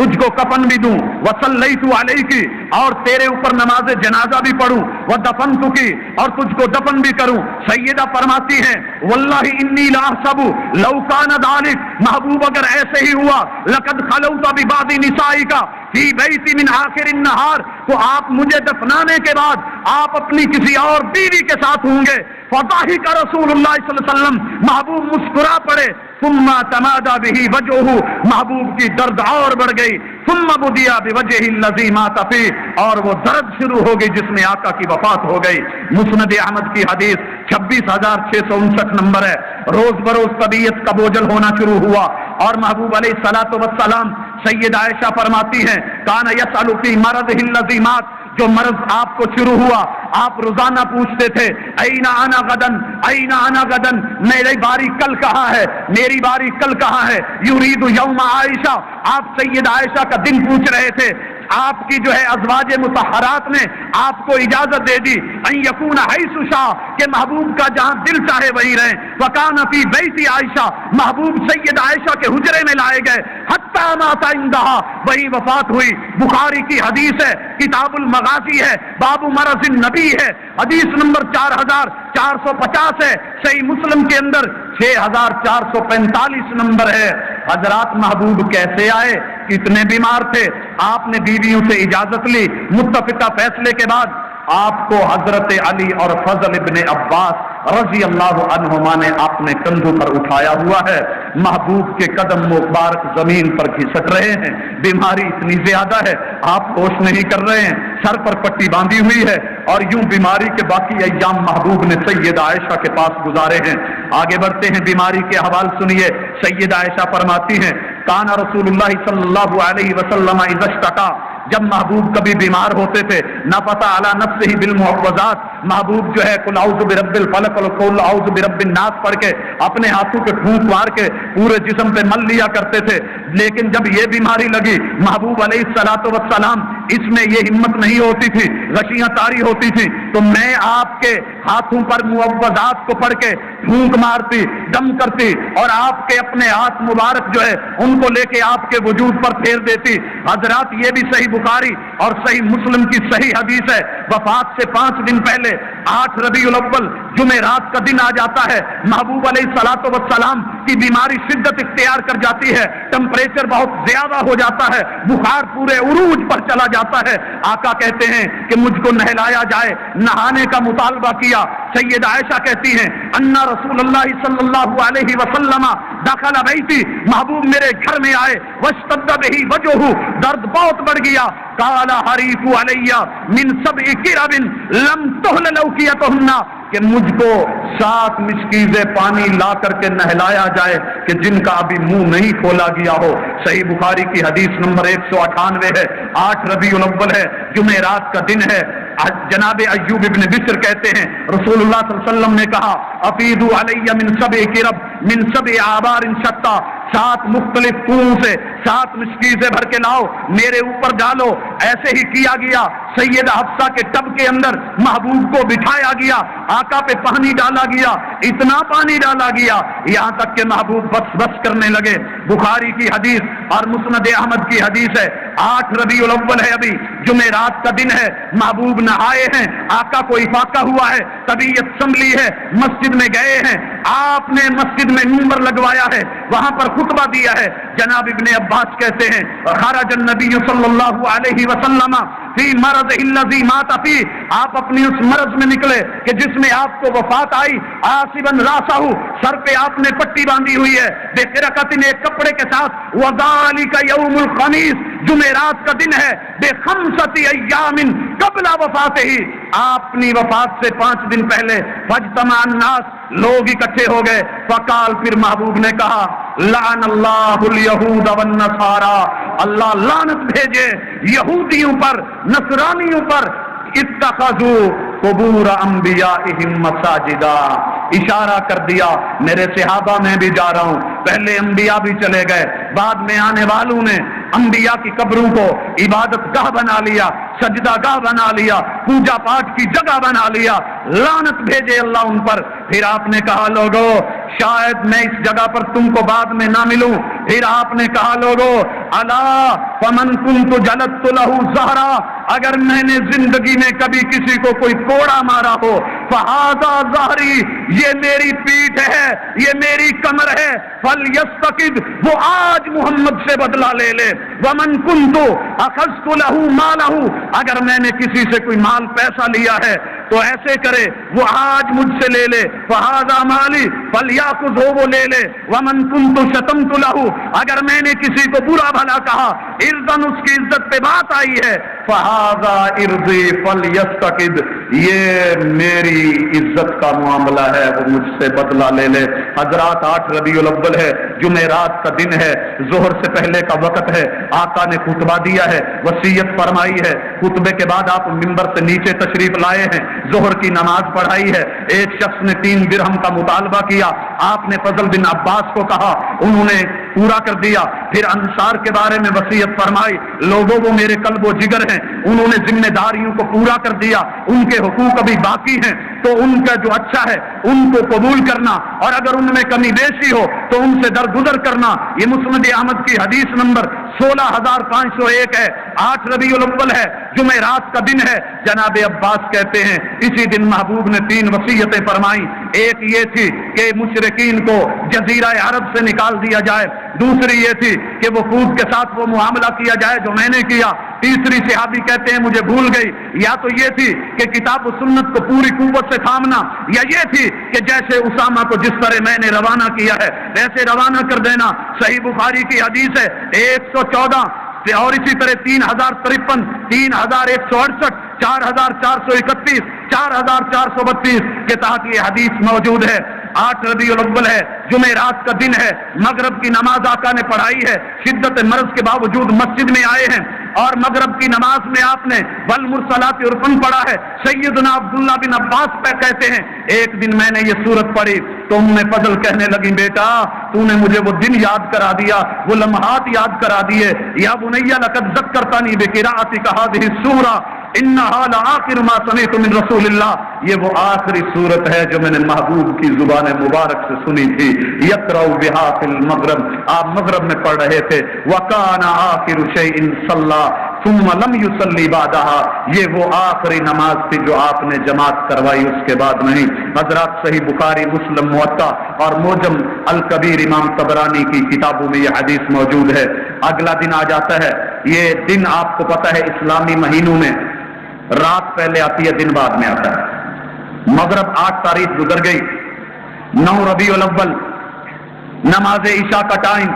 تجھ کو کفن بھی دوں، وصلیت علیکی اور تیرے اوپر نماز جنازہ بھی پڑھوں، ودفنتکی اور تجھ کو دفن بھی کروں۔ سیدہ فرماتی ہیں واللہ انی لاحسب لو کان ذلک، محبوب اگر ایسے ہی ہوا، لقد خلوت ببعض نسائک فی بیت من آخر النہار، تو آپ مجھے دفنانے کے بعد آپ اپنی کسی اور بیوی کے ساتھ ہوں گے۔ فضحک رسول اللہ صلی اللہ علیہ وسلم، محبوب مسکرا پڑے، ثم تمادى به وجهه، محبوب کی درد اور بڑھ گئی، ثم بدیا بوجهه الذي مات فيه، اور وہ درد شروع ہو گئی جس میں آقا کی وفات ہو گئی۔ مسند احمد کی حدیث 26,659 نمبر ہے۔ روز بروز طبیعت کا بوجھل ہونا شروع ہوا اور محبوب علیہ الصلوۃ والسلام، سید عائشہ فرماتی ہیں کان یسأل فی مرضه الذی مات، جو مرض آپ کو شروع ہوا آپ روزانہ پوچھتے تھے این انا غدن، این انا غدن، میری باری کل کہاں ہے، میری باری کل کہاں ہے۔ یرید یوم عائشہ، آپ سید عائشہ کا دن پوچھ رہے تھے۔ آپ کی جو ہے ازواج مطہرات نے آپ کو اجازت دے دی ان یکون حیث شاء، کہ محبوب کا جہاں دل چاہے وہیں رہیں۔ وکان فی بیت عائشہ، محبوب سید عائشہ کے حجرے میں لائے گئے، حتی مات عندہا، وہی وفات ہوئی۔ بخاری کی حدیث ہے، کتاب المغازی ہے، باب مرض النبی ہے، حدیث نمبر 4450 ہے، صحیح مسلم کے اندر 6445 نمبر ہے۔ حضرات محبوب کیسے آئے، کتنے بیمار تھے، آپ نے بیویوں سے اجازت لی، متفقہ فیصلے کے بعد آپ کو حضرت علی اور فضل ابن عباس رضی اللہ عنہما نے اپنے کندھوں پر اٹھایا ہوا ہے۔ محبوب کے قدم مبارک زمین پر کھسک رہے ہیں، بیماری اتنی زیادہ ہے آپ ہوش نہیں کر رہے ہیں، سر پر پٹی باندھی ہوئی ہے، اور یوں بیماری کے باقی ایام محبوب نے سید عائشہ کے پاس گزارے ہیں۔ آگے بڑھتے ہیں، بیماری کے حوال سنیے۔ سید عائشہ فرماتی ہیں کان رسول اللہ صلی اللہ علیہ وسلم اذا اشتکا، جب محبوب کبھی بیمار ہوتے تھے، نفث علی نفسہ بالمعوذات، محبوب جو ہے قل اعوذ برب الفلق اور قل اعوذ برب الناس پڑھ کے اپنے ہاتھوں کے پھونک مار کے پورے جسم پہ مل لیا کرتے تھے۔ لیکن جب یہ بیماری لگی محبوب علیہ الصلوۃ والسلام، اس میں یہ ہمت نہیں ہوتی تھی، غشیاں طاری ہوتی تھی، تو میں آپ کے ہاتھوں پر معوذات کو پڑھ کے پھونک مارتی، دم کرتی، اور آپ کے اپنے ہاتھ مبارک جو ہے ان کو لے کے آپ کے وجود پر پھیر دیتی۔ حضرات یہ بھی صحیح بخاری اور صحیح مسلم کی صحیح حدیث ہے۔ وفات سے 5 دن پہلے 8 ربیع الاول جمعرات کا دن آ جاتا ہے، محبوب علیہ الصلوۃ والسلام کی بیماری شدت اختیار کر جاتی ہے، ٹمپریچر بہت زیادہ ہو جاتا ہے، بخار پورے عروج پر چلا جاتا ہے۔ آقا کہتے ہیں کہ مجھ کو نہلایا جائے، نہانے کا مطالبہ کیا۔ سید عائشہ کہتی ہیں ان رسول اللہ صلی اللہ علیہ وسلم دخل بیتی، محبوب میرے گھر میں آئے، واشتد بہ وجہہ، درد بہت بڑھ گیا۔ قال حریف علی من 7 کرب لم تہل لوکیتہن، کہ مجھ کو 7 مشکیزیں پانی لا کر کے نہلایا جائے کہ جن کا ابھی منہ نہیں کھولا گیا ہو۔ صحیح بخاری کی حدیث نمبر 198 ہے، 8 ربیع الاول ہے، جمعرات کا دن ہے۔ جناب ایوب ابن بشر کہتے ہیں رسول اللہ صلی اللہ علیہ وسلم نے کہا افیدوا علی من 7 کرب من 7 آبار شتى، 7 مختلف کنویں سے 7 مشکیزیں بھر کے لاؤ، میرے اوپر ڈالو۔ ایسے ہی کیا گیا، سیدہ حفصہ کے ٹب کے اندر محبوب کو بٹھایا گیا، آقا پہ پانی ڈالا گیا، اتنا پانی ڈالا گیا یہاں تک کہ محبوب بس بس کرنے لگے۔ بخاری کی حدیث اور مسند احمد کی حدیث ہے، 8 ربیع الاول ہے، ابھی جمعرات کا دن ہے، محبوب نہائے ہیں، آقا کو افاقہ ہوا ہے، طبیعت سنبھلی ہے، مسجد میں گئے ہیں، آپ نے مسجد میں منبر لگوایا ہے، وہاں پر خطبہ دیا ہے۔ جناب ابن عباس کہتے ہیں خرج النبی صلی اللہ علیہ وسلم فی مرض الذی مات فیہ، آپ اپنی اس مرض میں نکلے کہ جس میں آپ کو وفات آئی، آصبا راسہ، سر پہ آپ نے پٹی باندھی ہوئی ہے، بے خرقۃ، ایک کپڑے کے ساتھ، وذالک یوم الخمیس، جمعرات کا دن ہے، بے 5 ایام قبل وفاتہ، اپنی وفات سے 5 دن پہلے، فاجتمع الناس، لوگ اکٹھے ہو گئے۔ فقال، پھر محبوب نے کہا لعن اللہ الیہود والنصارى، اللہ لعنت بھیجے یہودیوں پر، نصرانیوں پر، اتخذوا قبور انبیائہم مساجدا، اشارہ کر دیا میرے صحابہ میں بھی جا رہا ہوں، پہلے انبیاء بھی چلے گئے، بعد میں آنے والوں نے انبیاء کی قبروں کو عبادت گاہ بنا لیا، سجدہ گاہ بنا لیا، پوجا پاٹ کی جگہ بنا لیا، لعنت بھیجے اللہ ان پر۔ پھر آپ نے کہا لوگو شاید میں اس جگہ پر تم کو بعد میں نہ ملوں. پھر آپ نے کہا لوگو الا فمن کنت جلدت له زہرا، اگر میں نے زندگی میں کبھی کسی کو کوئی کوڑا مارا ہو فہذا ظہری، یہ میری پیٹھ ہے، یہ میری کمر ہے، فلیستقد، وہ آج محمد سے بدلہ لے لے. ومن کنت اخذت له مالہ، اگر میں نے کسی سے کوئی مال پیسہ لیا ہے تو ایسے کرے وہ آج مجھ سے لے لے. فہذا مالی فلیاخذہ، وہ لے لے. ومن کنت شتمت له، اگر میں نے کسی کو برا بھلا کہا عرضاً اس کی عزت پہ بات آئی ہے فہذا ارضی فلیستقد، یہ میری عزت کا معاملہ ہے، وہ مجھ سے بدلہ لے لے. حضرات 8 ربیع الاول ہے، جمعرات کا دن ہے، ظہر سے پہلے کا وقت ہے. آقا نے خطبہ دیا ہے، وصیت فرمائی ہے. خطبے کے بعد آپ ممبر سے نیچے تشریف لائے ہیں، ظہر کی نماز پڑھائی ہے. ایک شخص نے 3 درہم کا مطالبہ کیا، آپ نے فضل بن عباس کو کہا، انہوں نے پورا کر دیا. پھر انصار کے بارے میں وصیت فرمائی، لوگوں وہ میرے قلب و جگر ہیں، انہوں نے ذمہ داریوں کو پورا کر دیا، ان کے حقوق ابھی باقی ہیں تو ان کا جو اچھا ہے ان کو قبول کرنا، اور اگر ان میں کمی بیشی ہو تو ان سے درگزر کرنا. یہ مسند احمد کی حدیث نمبر 16501 ہے. 8 ربیع الاول ہے، جمعرات کا دن ہے. جناب عباس کہتے ہیں اسی دن محبوب نے 3 وصیتیں فرمائیں. ایک یہ تھی کہ مشرکین کو جزیرہ عرب سے نکال دیا جائے، دوسری یہ تھی کہ وفود کے ساتھ وہ معاملہ کیا جائے جو میں نے کیا، تیسری صحابی کہتے ہیں مجھے بھول گئی، یا تو یہ تھی کہ کتاب و سنت کو پوری قوت سے تھامنا، یا یہ تھی کہ جیسے اسامہ کو جس طرح میں نے روانہ کیا ہے ویسے روانہ کر دینا. صحیح بخاری کی حدیث ہے 114 اور اسی طرح 3053 3168 4431 4432 کے تحت یہ حدیث موجود ہے. 8 ربیع الاول ہے، جمعرات کا دن ہے، مغرب کی نماز آقا نے پڑھائی ہے. شدت مرض کے باوجود مسجد میں آئے ہیں اور مغرب کی نماز میں آپ نے والمرسلات عرفا پڑھا ہے. سیدنا عبداللہ بن عباس پہ کہتے ہیں ایک دن میں نے یہ سورت پڑھی تو ام فضل کہنے لگی بیٹا تو نے مجھے وہ دن یاد کرا دیا، وہ لمحات یاد کرا دیے. یا بنی لقد ذکرتنی بقراءتک هذه السورہ انہا لآخر ما سمعت من رسول اللہ، یہ وہ آخری صورت ہے جو میں نے محبوب کی زبان مبارک سے سنی تھی. یقرأ بہا فی المغرب، آپ مغرب میں پڑھ رہے تھے. وکان آخر شیء صلی ثم لم یصلی بعدها، یہ وہ آخری نماز تھی جو آپ نے جماعت کروائی، اس کے بعد نہیں. حضرات صحیح بخاری، مسلم، موطا اور موجم الکبیر امام طبرانی کی کتابوں میں یہ حدیث موجود ہے. اگلا دن آ جاتا ہے، یہ دن آپ کو پتہ ہے اسلامی مہینوں میں رات پہلے آتی ہے، دن بعد میں آتا ہے. مغرب 8 تاریخ گزر گئی، 9 ربیع الاول نماز عشاء کا ٹائم.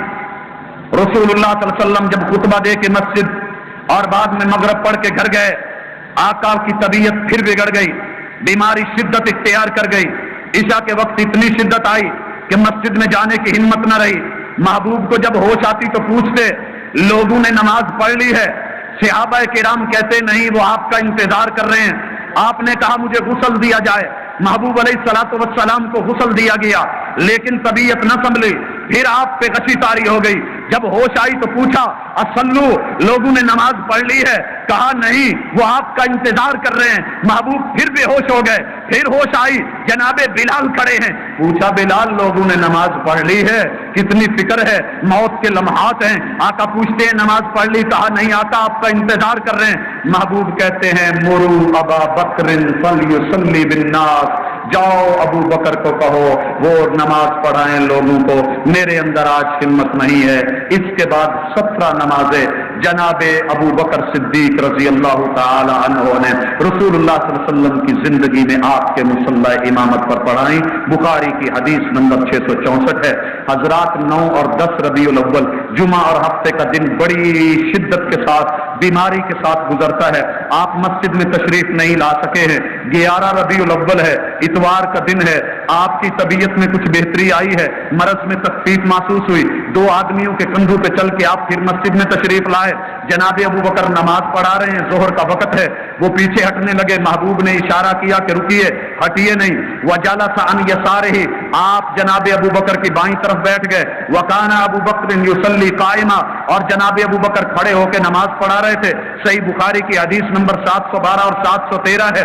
رسول اللہ صلی اللہ علیہ وسلم جب خطبہ دے کے مسجد اور بعد میں مغرب پڑھ کے گھر گئے، آقا کی طبیعت پھر بگڑ گئی، بیماری شدت اختیار کر گئی. عشاء کے وقت اتنی شدت آئی کہ مسجد میں جانے کی ہمت نہ رہی. محبوب کو جب ہوش آتی تو پوچھتے لوگوں نے نماز پڑھ لی ہے؟ صحابہ کرام کہتے نہیں، وہ آپ کا انتظار کر رہے ہیں. آپ نے کہا مجھے غسل دیا جائے. محبوب علیہ الصلوۃ والسلام کو غسل دیا گیا لیکن طبیعت نہ سنبھلی. پھر آپ پہ غشی طاری ہو گئی. جب ہوش آئی تو پوچھا اصلو، لوگوں نے نماز پڑھ لی ہے؟ کہا نہیں، وہ آپ کا انتظار کر رہے ہیں. محبوب پھر بے ہوش ہو گئے. پھر ہوش آئی، جناب بلال کھڑے ہیں. پوچھا بلال لوگوں نے نماز پڑھ لی ہے؟ کتنی فکر ہے، موت کے لمحات ہیں. آقا پوچھتے ہیں نماز پڑھ لی؟ کہا نہیں آقا، آپ کا انتظار کر رہے ہیں. محبوب کہتے ہیں مرو ابا بکر فلیصلی بالناس، جاؤ ابو بکر کو کہو وہ نماز پڑھائیں لوگوں کو، میرے اندر آج ہمت نہیں ہے. اس کے بعد 17 نمازیں جناب ابو بکر صدیق رضی اللہ تعالی عنہ نے رسول اللہ صلی اللہ علیہ وسلم کی زندگی میں آپ کے مصلی امامت پر پڑھائیں. بخاری کی حدیث نمبر 664 ہے. حضرات 9 اور 10 ربیع الاول جمعہ اور ہفتے کا دن بڑی شدت کے ساتھ بیماری کے ساتھ گزرتا ہے. آپ مسجد میں تشریف نہیں لا سکے ہیں. 11 ربیع الاول ہے، اتوار کا دن ہے. آپ کی طبیعت میں کچھ بہتری آئی ہے، مرض میں تخفیف محسوس ہوئی. 2 آدمیوں کے کندھوں پہ چل کے آپ پھر مسجد میں تشریف لائے. جناب ابو بکر نماز پڑھا رہے ہیں، ظہر کا وقت ہے. وہ پیچھے ہٹنے لگے. محبوب نے اشارہ کیا کہ رکیے، ہٹیے نہیں. وجلس عن یسارہ، آپ جناب ابو بکر کی بائیں طرف بیٹھ گئے. وکان ابو بکر یصلی قائما، اور جناب ابو بکر کھڑے ہو کے نماز پڑھا رہے تھے. صحیح بخاری کی حدیث نمبر 712 اور 713 ہے.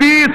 30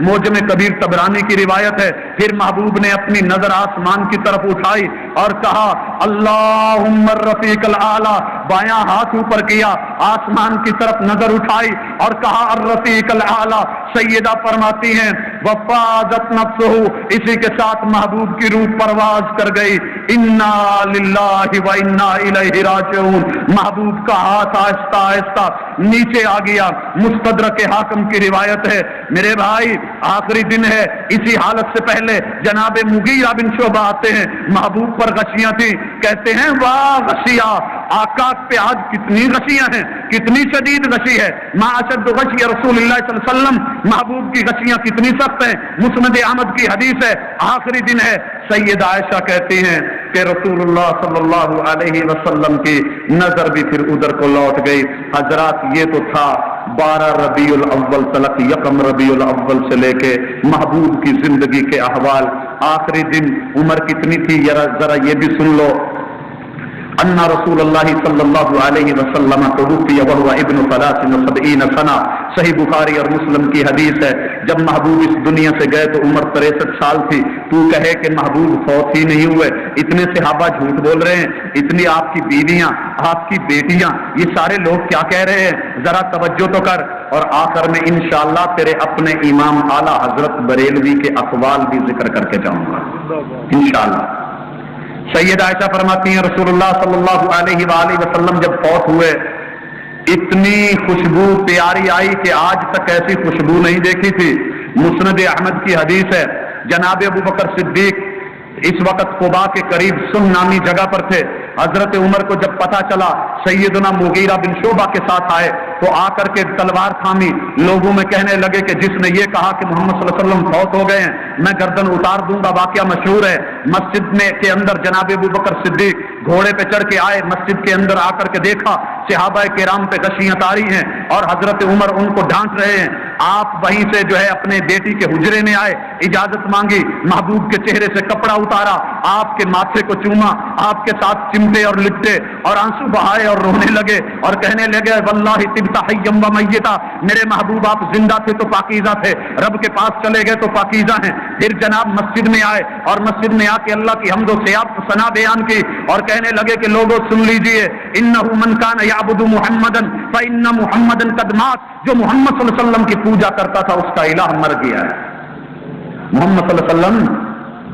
موجم کبیر طبرانی کی روایت ہے۔ پھر محبوب نے اپنی نظر آسمان کی طرف اٹھائی اور کہا اللہم الرفیق الاعلی، بایاں ہاتھ اوپر کیا، آسمان کی طرف نظر اٹھائی اور کہا الرفیق الاعلی۔ سیدہ فرماتی ہیں وفاضت نفسہ، اسی کے ساتھ محبوب کی روح پرواز کر گئی۔ انا للہ و انا الیہ راجعون، محبوب کا ہاتھ آہستہ آہستہ نیچے آ گیا۔ مستدرک حاکم کی روایت ہے میرے بھائی، آخری دن ہے، اسی حالت سے پہلے جناب مغیرہ بن شعبہ آتے ہیں، محبوب پر غشیاں تھیں، کہتے ہیں واہ غشیاں، آقا پہ آج کتنی غشیاں ہیں، کتنی شدید غشی ہے، ما اشد غشی رسول اللہ صلی اللہ علیہ وسلم، محبوب کی غشیاں کتنی سخت ہیں۔ مسند احمد کی حدیث ہے، آخری دن ہے، سیدہ عائشہ کہتی ہیں کہ رسول اللہ صلی اللہ علیہ وسلم کی نظر بھی پھر ادھر کو لوٹ گئی۔ حضرات یہ تو تھا 12 ربیع الاول تلک، یکم ربیع الاول سے لے کے محبوب کی زندگی کے احوال۔ آخری دن عمر کتنی تھی ذرا یہ بھی سن لو۔ ان رسول اللہ صلی اللہ علیہ وسلم توفی وهو ابن 73 سنہ، صحیح بخاری اور مسلم کی حدیث ہے۔ جب محبوب اس دنیا سے گئے تو عمر 63 سال تھی۔ تو کہے کہ محبوب فوت ہی نہیں ہوئے، اتنے صحابہ جھوٹ بول رہے ہیں، اتنی آپ کی بیویاں، آپ کی بیٹیاں، یہ سارے لوگ کیا کہہ رہے ہیں، ذرا توجہ تو کر۔ اور آخر میں انشاءاللہ تیرے اپنے امام اعلیٰ حضرت بریلوی کے اقوال بھی ذکر کر کے جاؤں گا انشاءاللہ۔ سیدہ عائشہ فرماتی ہیں رسول اللہ صلی اللہ علیہ وآلہ وسلم جب فوت ہوئے، اتنی خوشبو پیاری آئی کہ آج تک ایسی خوشبو نہیں دیکھی تھی۔ مسند احمد کی حدیث ہے، جناب ابو بکر صدیق اس وقت قباء کے قریب سن نامی جگہ پر تھے۔ حضرت عمر کو جب پتا چلا، سیدنا مغیرہ بن شعبہ کے ساتھ آئے تو آ کر کے تلوار تھامی، لوگوں میں کہنے لگے کہ جس نے یہ کہا کہ محمد صلی اللہ علیہ وسلم فوت ہو گئے ہیں، میں گردن اتار دوں گا۔ واقعہ مشہور ہے، مسجد میں کے اندر جناب ابو بکر صدیق گھوڑے پہ چڑھ کے آئے، مسجد کے اندر آ کر کے دیکھا صحابہ کرام پہ غشیاں طاری ہیں اور حضرت عمر ان کو ڈانٹ رہے ہیں۔ آپ وہیں سے جو ہے اپنے بیٹی کے حجرے میں آئے، اجازت مانگی، محبوب کے چہرے سے کپڑا اتارا، آپ کے ماتھے کو چوما، آپ کے ساتھ چمٹے اور لپٹے اور آنسو بہائے اور رونے لگے اور کہنے لگے واللہ طبت حیا و میتا، میرے محبوب آپ زندہ تھے تو پاکیزہ تھے، رب کے پاس چلے گئے تو پاکیزہ ہیں۔ پھر جناب مسجد میں آئے اور مسجد میں آ کے اللہ کی حمد و ثنا بیان کی اور کہنے لگے کہ لوگوں سن لیجئے، انہ من کان یعبد محمدا فإن محمدا قد مات، جو محمد صلی اللہ علیہ وسلم کی پوجا کرتا تھا اس کا الہ مر گیا ہے، محمد صلی اللہ علیہ وسلم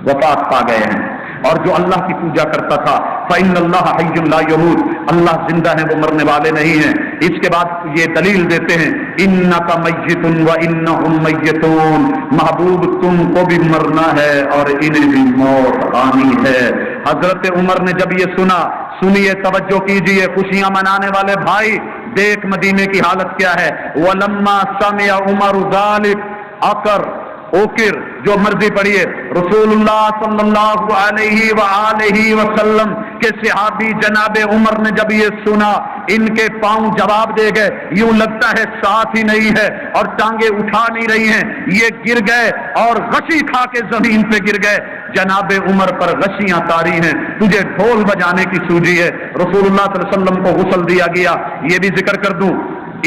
وفات پا گئے ہیں۔ اور جو اللہ کی پوجا کرتا تھا فإن اللہ حی لا یموت، اللہ زندہ ہے وہ مرنے والے نہیں ہیں۔ اس کے بعد یہ دلیل دیتے ہیں انک میت وانہم میتون، محبوب تم کو بھی مرنا ہے اور انہیں بھی موت آنی ہے۔ حضرت عمر نے جب یہ سنا، سنیے توجہ کیجئے خوشیاں منانے والے بھائی، دیکھ مدینے کی حالت کیا ہے۔ وَلَمَّا سَمِعَ عُمَرُ ذَلِكَ اوکر جو مرضی پڑھیے، رسول اللہ صلی اللہ علیہ وآلہ وسلم کے صحابی جناب عمر نے جب یہ سنا، ان کے پاؤں جواب دے گئے، یوں لگتا ہے ساتھ ہی نہیں ہے اور ٹانگیں اٹھا نہیں رہی ہیں، یہ گر گئے اور غشی کھا کے زمین پہ گر گئے۔ جناب عمر پر غشیاں طاری ہیں، تجھے ڈھول بجانے کی سوجی ہے۔ رسول اللہ صلی اللہ علیہ وسلم کو غسل دیا گیا، یہ بھی ذکر کر دوں۔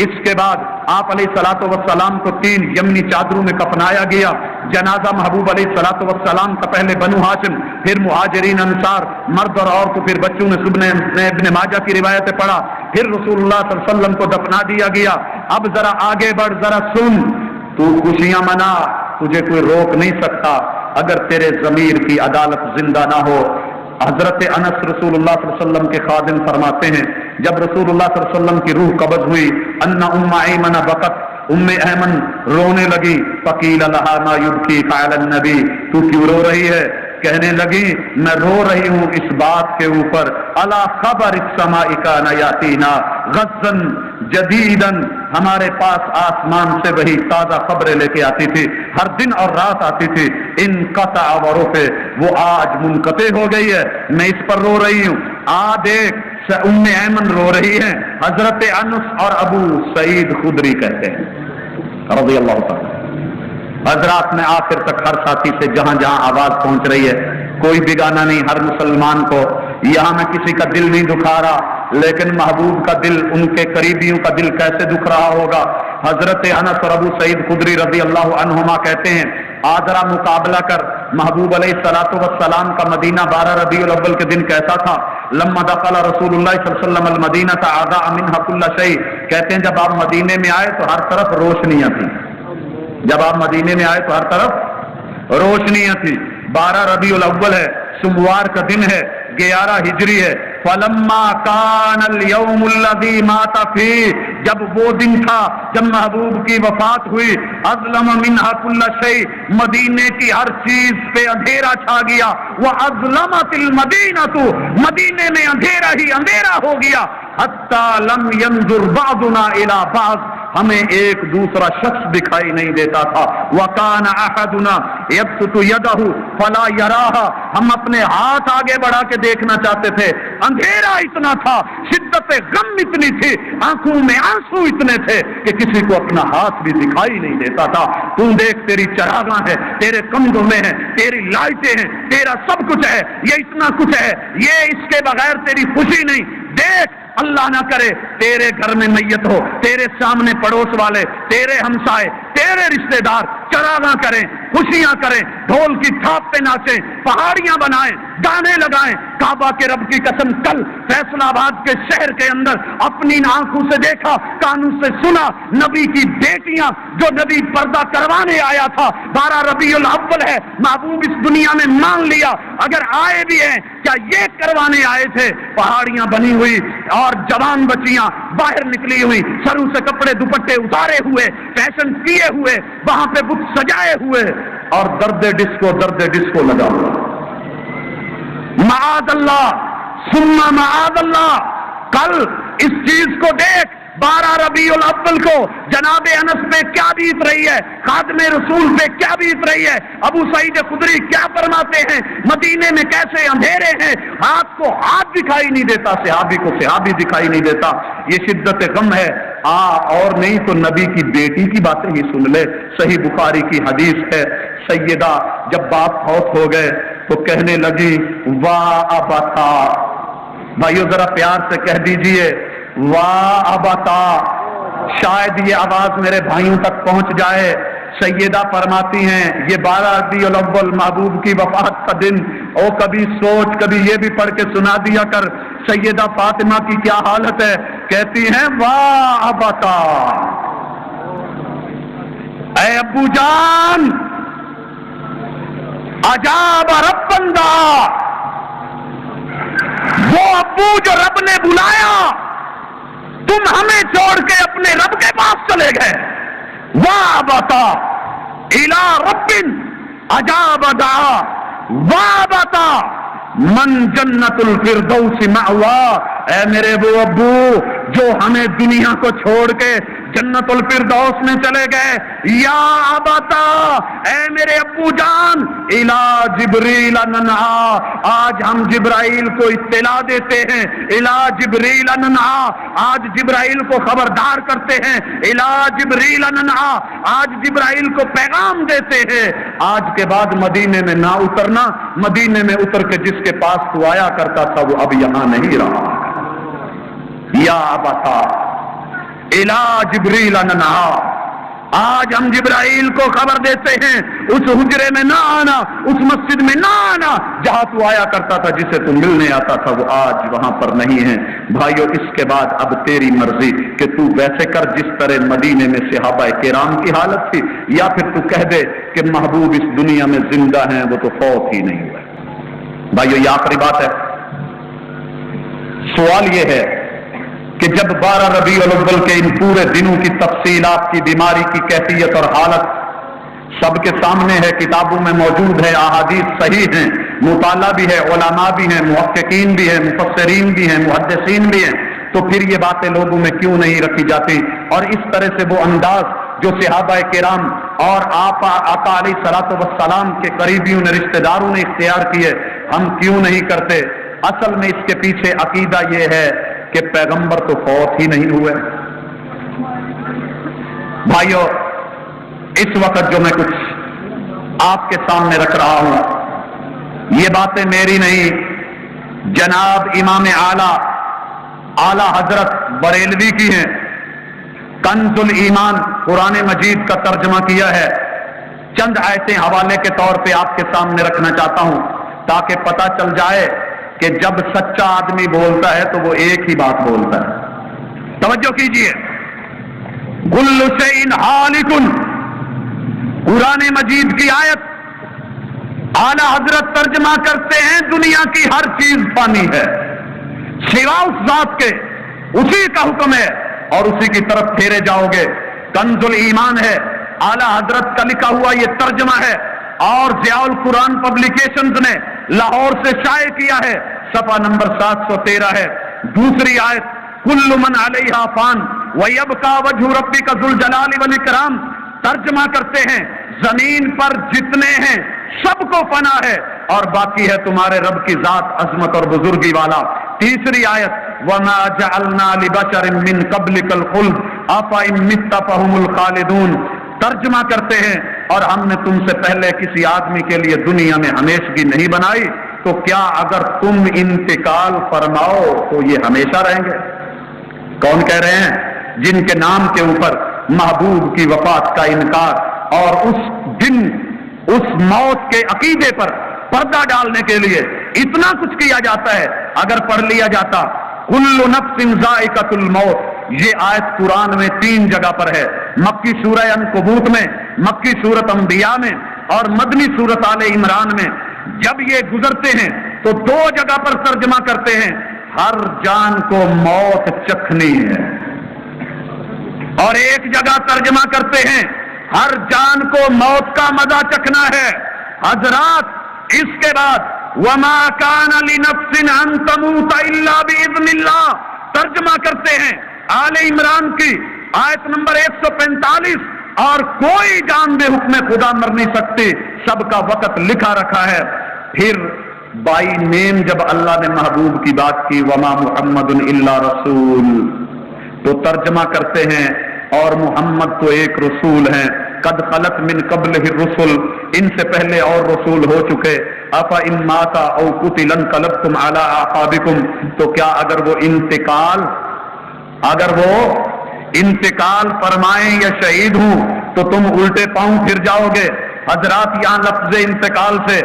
اس کے بعد آپ علیہ الصلوۃ والسلام کو 3 یمنی چادروں میں کفنایا گیا۔ جنازہ محبوب علیہ الصلوۃ والسلام کا پہلے بنو ہاشم، پھر مہاجرین انصار، مرد اور عورت، پھر بچوں نے ابن ماجہ کی روایتیں پڑھا، پھر رسول اللہ صلی اللہ علیہ وسلم کو دفنا دیا گیا۔ اب ذرا آگے بڑھ، ذرا سن، تو خوشیاں منا، تجھے کوئی روک نہیں سکتا اگر تیرے ضمیر کی عدالت زندہ نہ ہو۔ حضرت انس رسول اللہ صلی اللہ علیہ وسلم کے خادم فرماتے ہیں جب رسول اللہ صلی اللہ علیہ وسلم کی روح قبض ہوئی، ان ام ایمن بکت، ام ایمن رونے لگی، فقیل لہا ما یبکیک علی النبی، تو کیوں رو رہی ہے؟ کہنے لگی میں رو رہی ہوں اس بات کے اوپر، الا خبر السماء کان یاتینا غزا جدیدا، ہمارے پاس آسمان سے وہی تازہ خبریں لے کے آتی تھی، ہر دن اور رات آتی تھی، انقطع ورفع، وہ آج منقطع ہو گئی ہے، میں اس پر رو رہی ہوں۔ دیکھ ام ایمن رو رہی ہیں، حضرت انس اور ابو سعید خدری کہتے ہیں رضی اللہ تعالی۔ حضرات میں آخر تک ہر ساتھی سے جہاں جہاں آواز پہنچ رہی ہے، کوئی بگانا نہیں، ہر مسلمان کو، یہاں میں کسی کا دل نہیں دکھا رہا، لیکن محبوب کا دل، ان کے قریبیوں کا دل کیسے دکھ رہا ہوگا۔ حضرت انس اور ابو سعید خدری رضی اللہ عنہما کہتے ہیں آج ذرا مقابلہ کر محبوب علیہ الصلوۃ والسلام کا مدینہ 12 ربیع الاول کے دن کیسا تھا. لما دخل رسول اللہ صلی اللہ علیہ وسلم المدینہ اضاء منها كل شيء. کہتے ہیں جب آپ مدینے میں آئے تو ہر طرف روشنیاں تھیں. جب آپ مدینے میں آئے تو ہر طرف روشنیاں تھیں. 12 ربیع الاول ہے, سوموار کا دن ہے, 11 ہجری ہے. فلما کان اليوم الذي مات فيه, جب وہ دن تھا جب محبوب کی وفات ہوئی, اظلم منها كل شيء, مدینے کی ہر چیز پہ اندھیرا چھا گیا. واظلمت المدینہ, مدینے میں اندھیرا ہی اندھیرا ہو گیا. حتی لم ينظر بعضنا الى بعض, ہمیں ایک دوسرا شخص دکھائی نہیں دیتا تھا. وَكَانَ أَحَدُنَا يَبْسُطُ يَدَهُ فَلَا يَرَاهَا, ہم اپنے ہاتھ آگے بڑھا کے دیکھنا چاہتے تھے. اندھیرا اتنا تھا, شدت غم اتنی تھی, آنکھوں میں آنسو اتنے تھے کہ کسی کو اپنا ہاتھ بھی دکھائی نہیں دیتا تھا. تو دیکھ تیری چراغاں ہے, تیرے کندھوں میں ہے, تیری لائٹیں ہیں, تیرا سب کچھ ہے, یہ اتنا کچھ ہے, یہ اس کے بغیر تیری خوشی نہیں. دیکھ اللہ نہ کرے تیرے گھر میں میت ہو, تیرے سامنے پڑوس والے, تیرے ہمسائے, تیرے رشتہ دار چراغاں کریں, خوشیاں کریں, ڈھول کی تھاپ پہ ناچیں, پہاڑیاں بنائیں, گانے لگائیں. کعبہ کے رب کی قسم کل فیصل آباد کے شہر کے اندر اپنی آنکھوں سے دیکھا, کانوں سے سنا, نبی کی بیٹیاں جو نبی پردہ کروانے آیا تھا, 12 ربیع الاول ہے, محبوب اس دنیا میں مان لیا اگر آئے بھی ہیں کیا یہ کروانے آئے تھے. پہاڑیاں بنی ہوئی اور جوان بچیاں باہر نکلی ہوئی, سروں سے کپڑے دوپٹے اتارے ہوئے, فیشن کیے ہوئے, وہاں پہ بت سجائے ہوئے, اور درد ڈسکو لگا ہوا. معاذ اللہ ثم معاذ اللہ. کل اس چیز کو دیکھ, 12 ربیع الاول کو جناب انس پہ کیا بیت رہی ہے, خادم رسول پہ کیا بیت رہی ہے, ابو سعید خدری کیا فرماتے ہیں, مدینے میں کیسے اندھیرے ہیں, ہاتھ کو ہاتھ دکھائی نہیں دیتا, صحابی کو صحابی دکھائی نہیں دیتا. یہ شدت غم ہے. اور نہیں تو نبی کی بیٹی کی باتیں ہی سن لے. صحیح بخاری کی حدیث ہے, سیدہ جب باپ فوت ہو گئے تو کہنے لگی واہ ابتا. بھائیو ذرا پیار سے کہہ دیجئے واہ ابتا, شاید یہ آواز میرے بھائیوں تک پہنچ جائے. سیدہ فرماتی ہیں یہ 12 ربیع الاول محبوب کی وفات کا دن, او کبھی سوچ, کبھی یہ بھی پڑھ کے سنا دیا کر سیدہ فاطمہ کی کیا حالت ہے. کہتی ہیں واہ ابتا, اے ابو جان, عجاب رب بندہ, وہ ابو جو رب نے بلایا, تم ہمیں چھوڑ کے اپنے رب کے پاس چلے گئے. واہ بتا الی رب عجاب دعا, واہ بتا من جنت الفردوس مأوا. اے میرے وہ ابو جو ہمیں دنیا کو چھوڑ کے جنت الفردوس میں چلے گئے. یا ابتا, اے میرے ابو جان, الا جبریل ننعا, آج ہم جبرائیل کو اطلاع دیتے ہیں. الا جبریل ننعا, آج جبرائیل کو خبردار کرتے ہیں. الا جبریل ننعا, آج جبرائیل کو پیغام دیتے ہیں. آج کے بعد مدینے میں نہ اترنا, مدینے میں اتر کے جس کے پاس تو آیا کرتا تھا وہ اب یہاں نہیں رہا. یا ابتا الا جبریل ننعا, آج ہم جبرائیل کو خبر دیتے ہیں اس حجرے میں نہ آنا, اس مسجد میں نہ آنا جہاں تو آیا کرتا تھا, جسے تو ملنے آتا تھا, وہ آج وہاں پر نہیں ہے. بھائیو اس کے بعد اب تیری مرضی کہ تو ویسے کر جس طرح مدینے میں صحابہ کرام کی حالت تھی, یا پھر تو کہہ دے کہ محبوب اس دنیا میں زندہ ہیں, وہ تو فوت ہی نہیں ہوئے. بھائیو یہ آخری بات ہے. سوال یہ ہے کہ جب 12 ربیع الاول کے ان پورے دنوں کی تفصیلات کی بیماری کی کیفیت اور حالت سب کے سامنے ہے, کتابوں میں موجود ہے, احادیث صحیح ہیں, مطالعہ بھی ہے, علماء بھی ہیں, محققین بھی ہیں, مفسرین بھی ہیں, محدثین بھی ہیں, تو پھر یہ باتیں لوگوں میں کیوں نہیں رکھی جاتی؟ اور اس طرح سے وہ انداز جو صحابہ کرام اور آقا علیہ الصلوۃ والسلام کے قریبیوں نے, رشتہ داروں نے اختیار کیے, ہم کیوں نہیں کرتے؟ اصل میں اس کے پیچھے عقیدہ یہ ہے کہ پیغمبر تو فوت ہی نہیں ہوئے. بھائیو اس وقت جو میں کچھ آپ کے سامنے رکھ رہا ہوں, یہ باتیں میری نہیں, جناب امام اعلی حضرت بریلوی کی ہیں. کنز ایمان قرآن مجید کا ترجمہ کیا ہے. چند آیتیں حوالے کے طور پہ آپ کے سامنے رکھنا چاہتا ہوں تاکہ پتہ چل جائے کہ جب سچا آدمی بولتا ہے تو وہ ایک ہی بات بولتا ہے. توجہ کیجئے. کل شیء ہالک، قرآن مجید کی آیت اعلی حضرت ترجمہ کرتے ہیں دنیا کی ہر چیز فانی ہے سوا اس ذات کے، اسی کا حکم ہے اور اسی کی طرف پھیرے جاؤ گے. کنز ایمان ہے، اعلی حضرت کا لکھا ہوا یہ ترجمہ ہے اور ضیاء القرآن پبلیکیشنز نے لاہور سے شائع کیا ہے. صفحہ نمبر 713 ہے. دوسری آیت کل من علیہا فان ویبقی وجہ ربک ذو الجلال والاکرام، ترجمہ کرتے ہیں زمین پر جتنے ہیں سب کو فنا ہے اور باقی ہے تمہارے رب کی ذات عظمت اور بزرگی والا. تیسری آیت وما جعلنا لبشر من قبلک الخلد افإن مت فهم الخالدون، ترجمہ کرتے ہیں اور ہم نے تم سے پہلے کسی آدمی کے لیے دنیا میں ہمیشگی نہیں بنائی تو کیا اگر تم انتقال فرماؤ تو یہ ہمیشہ رہیں گے. کون کہہ رہے ہیں؟ جن کے نام کے اوپر محبوب کی وفات کا انکار اور اس دن اس موت کے عقیدے پر پردہ ڈالنے کے لیے اتنا کچھ کیا جاتا ہے. اگر پڑھ لیا جاتا کل نفس ذائقۃ الموت، یہ آیت قرآن میں 3 جگہ پر ہے، مکی سورہ عنکبوت میں، مکی سورت انبیاء میں اور مدنی سورت آل عمران میں. جب یہ گزرتے ہیں تو 2 جگہ پر ترجمہ کرتے ہیں ہر جان کو موت چکھنی ہے، اور ایک جگہ ترجمہ کرتے ہیں ہر جان کو موت کا مزہ چکھنا ہے. حضرات اس کے بعد وما کان لنفس ان تموت الا باذن اللہ ترجمہ کرتے ہیں آل عمران کی آیت نمبر 145، اور کوئی جان بے حکم خدا مر نہیں سکتی، سب کا وقت لکھا رکھا ہے. پھر بائی نیم جب اللہ نے محبوب کی بات کی وما محمد الا رسول، تو ترجمہ کرتے ہیں اور محمد تو ایک رسول ہیں، قد خلت من قبلہ الرسل، ان سے پہلے اور رسول ہو چکے. افا ان ماتا او قتل انقلبتم علی اعقابکم، تو کیا اگر وہ انتقال فرمائیں یا شہید ہوں تو تم الٹے پاؤں پھر جاؤ گے. حضرات یہاں لفظ انتقال سے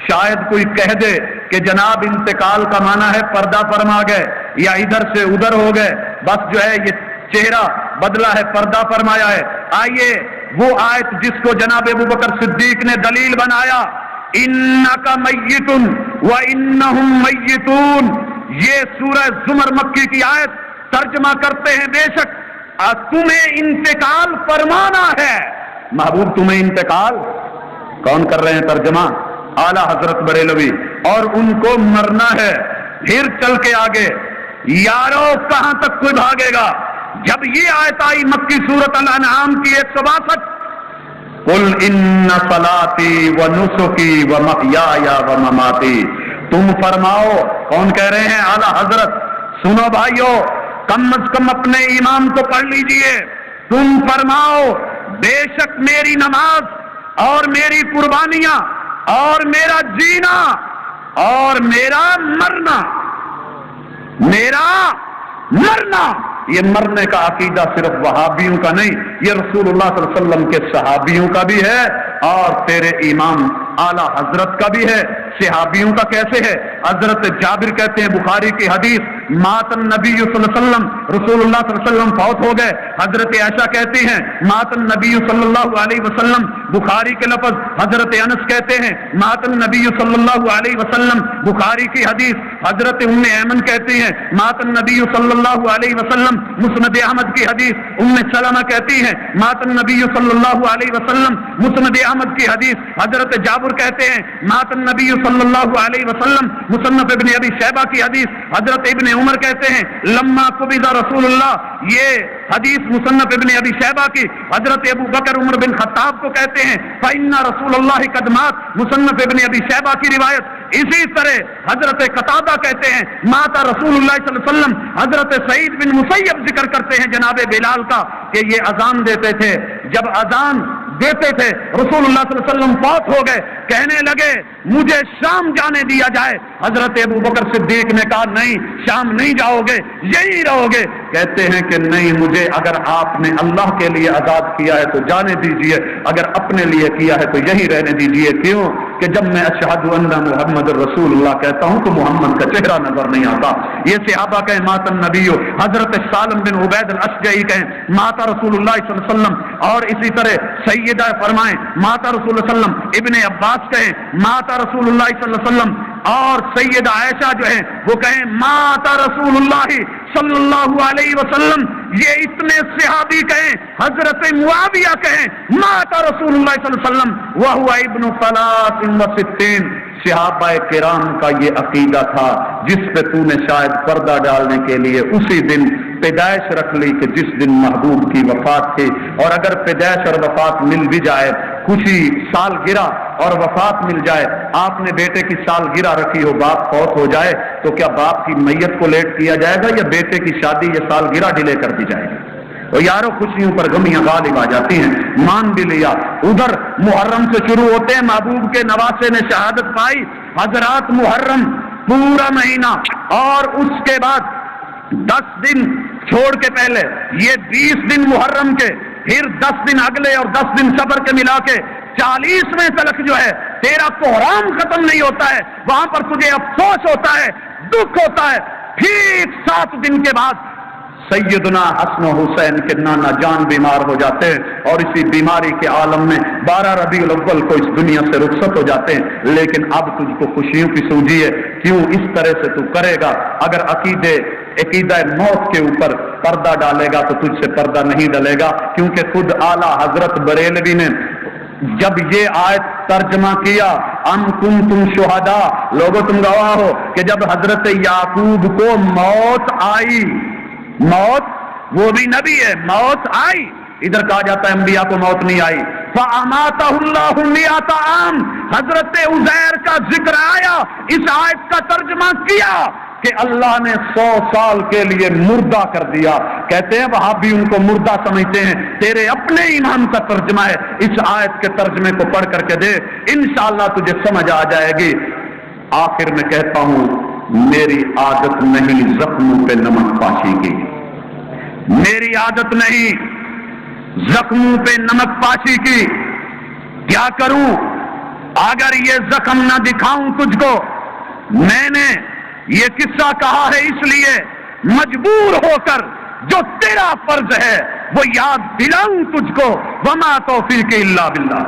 شاید کوئی کہہ دے کہ جناب انتقال کا معنی ہے پردہ فرما گئے یا ادھر سے ادھر ہو گئے، بس جو ہے یہ چہرہ بدلا ہے، پردہ فرمایا ہے. آئیے وہ آیت جس کو جناب ابوبکر صدیق نے دلیل بنایا، انک میت وانہم میتون، یہ سورہ زمر مکی کی آیت ترجمہ کرتے ہیں بے شک تمہیں انتقال فرمانا ہے. محبوب تمہیں انتقال کون کر رہے ہیں ترجمہ؟ اعلی حضرت بریلوی، اور ان کو مرنا ہے. پھر چل کے آگے یارو کہاں تک کوئی بھاگے گا؟ جب یہ آیت آئی مکی سورت الانعام کی 162، قل ان صلاتی و نسکی و محیای و مماتی، تم فرماؤ. کون کہہ رہے ہیں؟ اعلی حضرت. سنو بھائیو، کم از کم اپنے امام کو پڑھ لیجئے. تم فرماؤ بے شک میری نماز اور میری قربانیاں اور میرا جینا اور میرا مرنا، یہ مرنے کا عقیدہ صرف وہابیوں کا نہیں، یہ رسول اللہ صلی اللہ علیہ وسلم کے صحابیوں کا بھی ہے اور تیرے امام اعلی حضرت کا بھی ہے. صحابیوں کا کیسے ہے؟ حضرت جابر کہتے ہیں بخاری کی حدیث، مات النبی صلی اللہ علیہ وسلم، رسول اللہ صلی اللہ علیہ وسلم فوت ہو گئے. حضرت عائشہ کہتی ہیں مات النبی صلی اللہ علیہ وسلم، بخاری کے لفظ. حضرت انس کہتے ہیں مات النبی صلی اللہ علیہ وسلم، بخاری کی حدیث. حضرت ام ایمن کہتی ہیں مات النبی صلی اللہ علیہ وسلم، مسند احمد کی حدیث. ام سلمہ کہتی ہیں مات النبی صلی اللہ علیہ وسلم، مسند احمد کی حدیث. حضرت جابر کہتے ہیں مات النبی صلی اللہ علیہ وسلم، مصنف ابن ابی شیبہ کی حدیث. حضرت ابن عمر کہتے ہیں لما قبض رسول اللہ، یہ حدیث مصنف ابن ابی شیبہ کی. حضرت ابو بکر عمر بن خطاب کو کہتے ہیں فإن رسول اللہ قد مات، مصنف ابن ابی شیبہ کی روایت. اسی طرح حضرت قتادہ کہتے ہیں مات رسول اللہ صلی اللہ علیہ وسلم. حضرت سعید بن مسیب ذکر کرتے ہیں جناب بلال کا کہ یہ اذان دیتے تھے، جب اذان دیتے تھے رسول اللہ صلی اللہ علیہ وسلم فوت ہو گئے کہنے لگے مجھے شام جانے دیا جائے. حضرت ابو بکر صدیق نے کہا نہیں شام نہیں جاؤ گے, یہی رہو گے. کہتے ہیں کہ نہیں, مجھے اگر آپ نے اللہ کے لیے آزاد کیا ہے تو جانے دیجئے, اگر اپنے لیے کیا ہے تو یہی رہنے دیجئے. کیوں کہ جب میں اشہد ان محمد رسول اللہ کہتا ہوں تو محمد کا چہرہ نظر نہیں آتا. یہ صحابہ کہیں مات النبی, حضرت سالم بن عبید الاشجعی کہیں ماتا رسول اللہ صلی اللہ علیہ وسلم, اور اسی طرح سیدہ فرمائیں ماتا رسول اللہ صلی اللہ علیہ وسلم, ابن عباس کہیں ماتا رسول اللہ صلی اللہ علیہ وسلم, اور سیدہ عائشہ جو ہیں وہ کہیں ماتا رسول اللہ صلی اللہ علیہ وسلم. یہ اتنے صحابی کہیں, حضرت معاویہ کہیں ماتا رسول اللہ صلی اللہ علیہ وسلم وہو ابن 63. صحابہ کرام کا یہ عقیدہ تھا جس پہ تو نے شاید پردہ ڈالنے کے لیے اسی دن پیدائش رکھ لی کہ جس دن محبوب کی وفات تھی. اور اگر پیدائش اور وفات مل بھی جائے, خوشی سالگرہ اور وفات مل جائے, آپ نے بیٹے کی سالگرہ رکھی ہو, باپ فوت ہو جائے تو کیا باپ کی میت کو لیٹ کیا جائے گا یا بیٹے کی شادی یا سالگرہ ڈیلے کر دی جائے گی؟ تو یارو خوشیوں پر غمیاں غالب آ جاتی ہیں. مان بھی لیا. ادھر محرم سے شروع ہوتے ہیں, محبوب کے نواسے نے شہادت پائی. حضرات محرم پورا مہینہ, اور اس کے بعد 10 دن چھوڑ کے پہلے یہ 20 دن محرم کے, پھر 10 دن اگلے اور 10 دن صبر کے ملا کے 40ویں تلک جو ہے تیرا کوہرام ختم نہیں ہوتا ہے. وہاں پر تجھے افسوس ہوتا ہے, دکھ ہوتا ہے. پھر 7 دن کے بعد سیدنا حسن و حسین کے نانا جان بیمار ہو جاتے ہیں, اور اسی بیماری کے عالم میں 12 ربیع الاول کو اس دنیا سے رخصت ہو جاتے ہیں. لیکن اب تجھ کو خوشیوں کی سوجی ہے, کیوں اس طرح سے تو کرے گا؟ اگر عقیدہ موت کے اوپر پردہ ڈالے گا تو تجھ سے پردہ نہیں ڈلے گا. کیونکہ خود اعلیٰ حضرت بریلوی نے جب یہ آیت ترجمہ کیا, ام کنتم شہداء, لوگوں تم گواہ ہو کہ جب حضرت یعقوب کو موت آئی, موت وہ بھی نبی ہے, موت آئی. ادھر کہا جاتا ہے انبیاء کو موت نہیں آئی. فَأَمَاتَهُ اللَّهُ مِئَةَ عَامٍ, حضرت عزیر کا ذکر آیا. اس آیت کا ترجمہ کیا کہ اللہ نے 100 سال کے لیے مردہ کر دیا. کہتے ہیں وہاں بھی ان کو مردہ سمجھتے ہیں, تیرے اپنے ایمان کا ترجمہ ہے. اس آیت کے ترجمے کو پڑھ کر کے دے, انشاءاللہ تجھے سمجھ آ جائے گی. آخر میں کہتا ہوں, میری عادت نہیں زخموں پہ نمک پاشی کی, میری عادت نہیں زخموں پہ نمک پاشی کی. کیا کروں اگر یہ زخم نہ دکھاؤں تجھ کو؟ میں نے یہ قصہ کہا ہے اس لیے مجبور ہو کر جو تیرا فرض ہے وہ یاد دلاؤں تجھ کو. وما توفیق الا باللہ.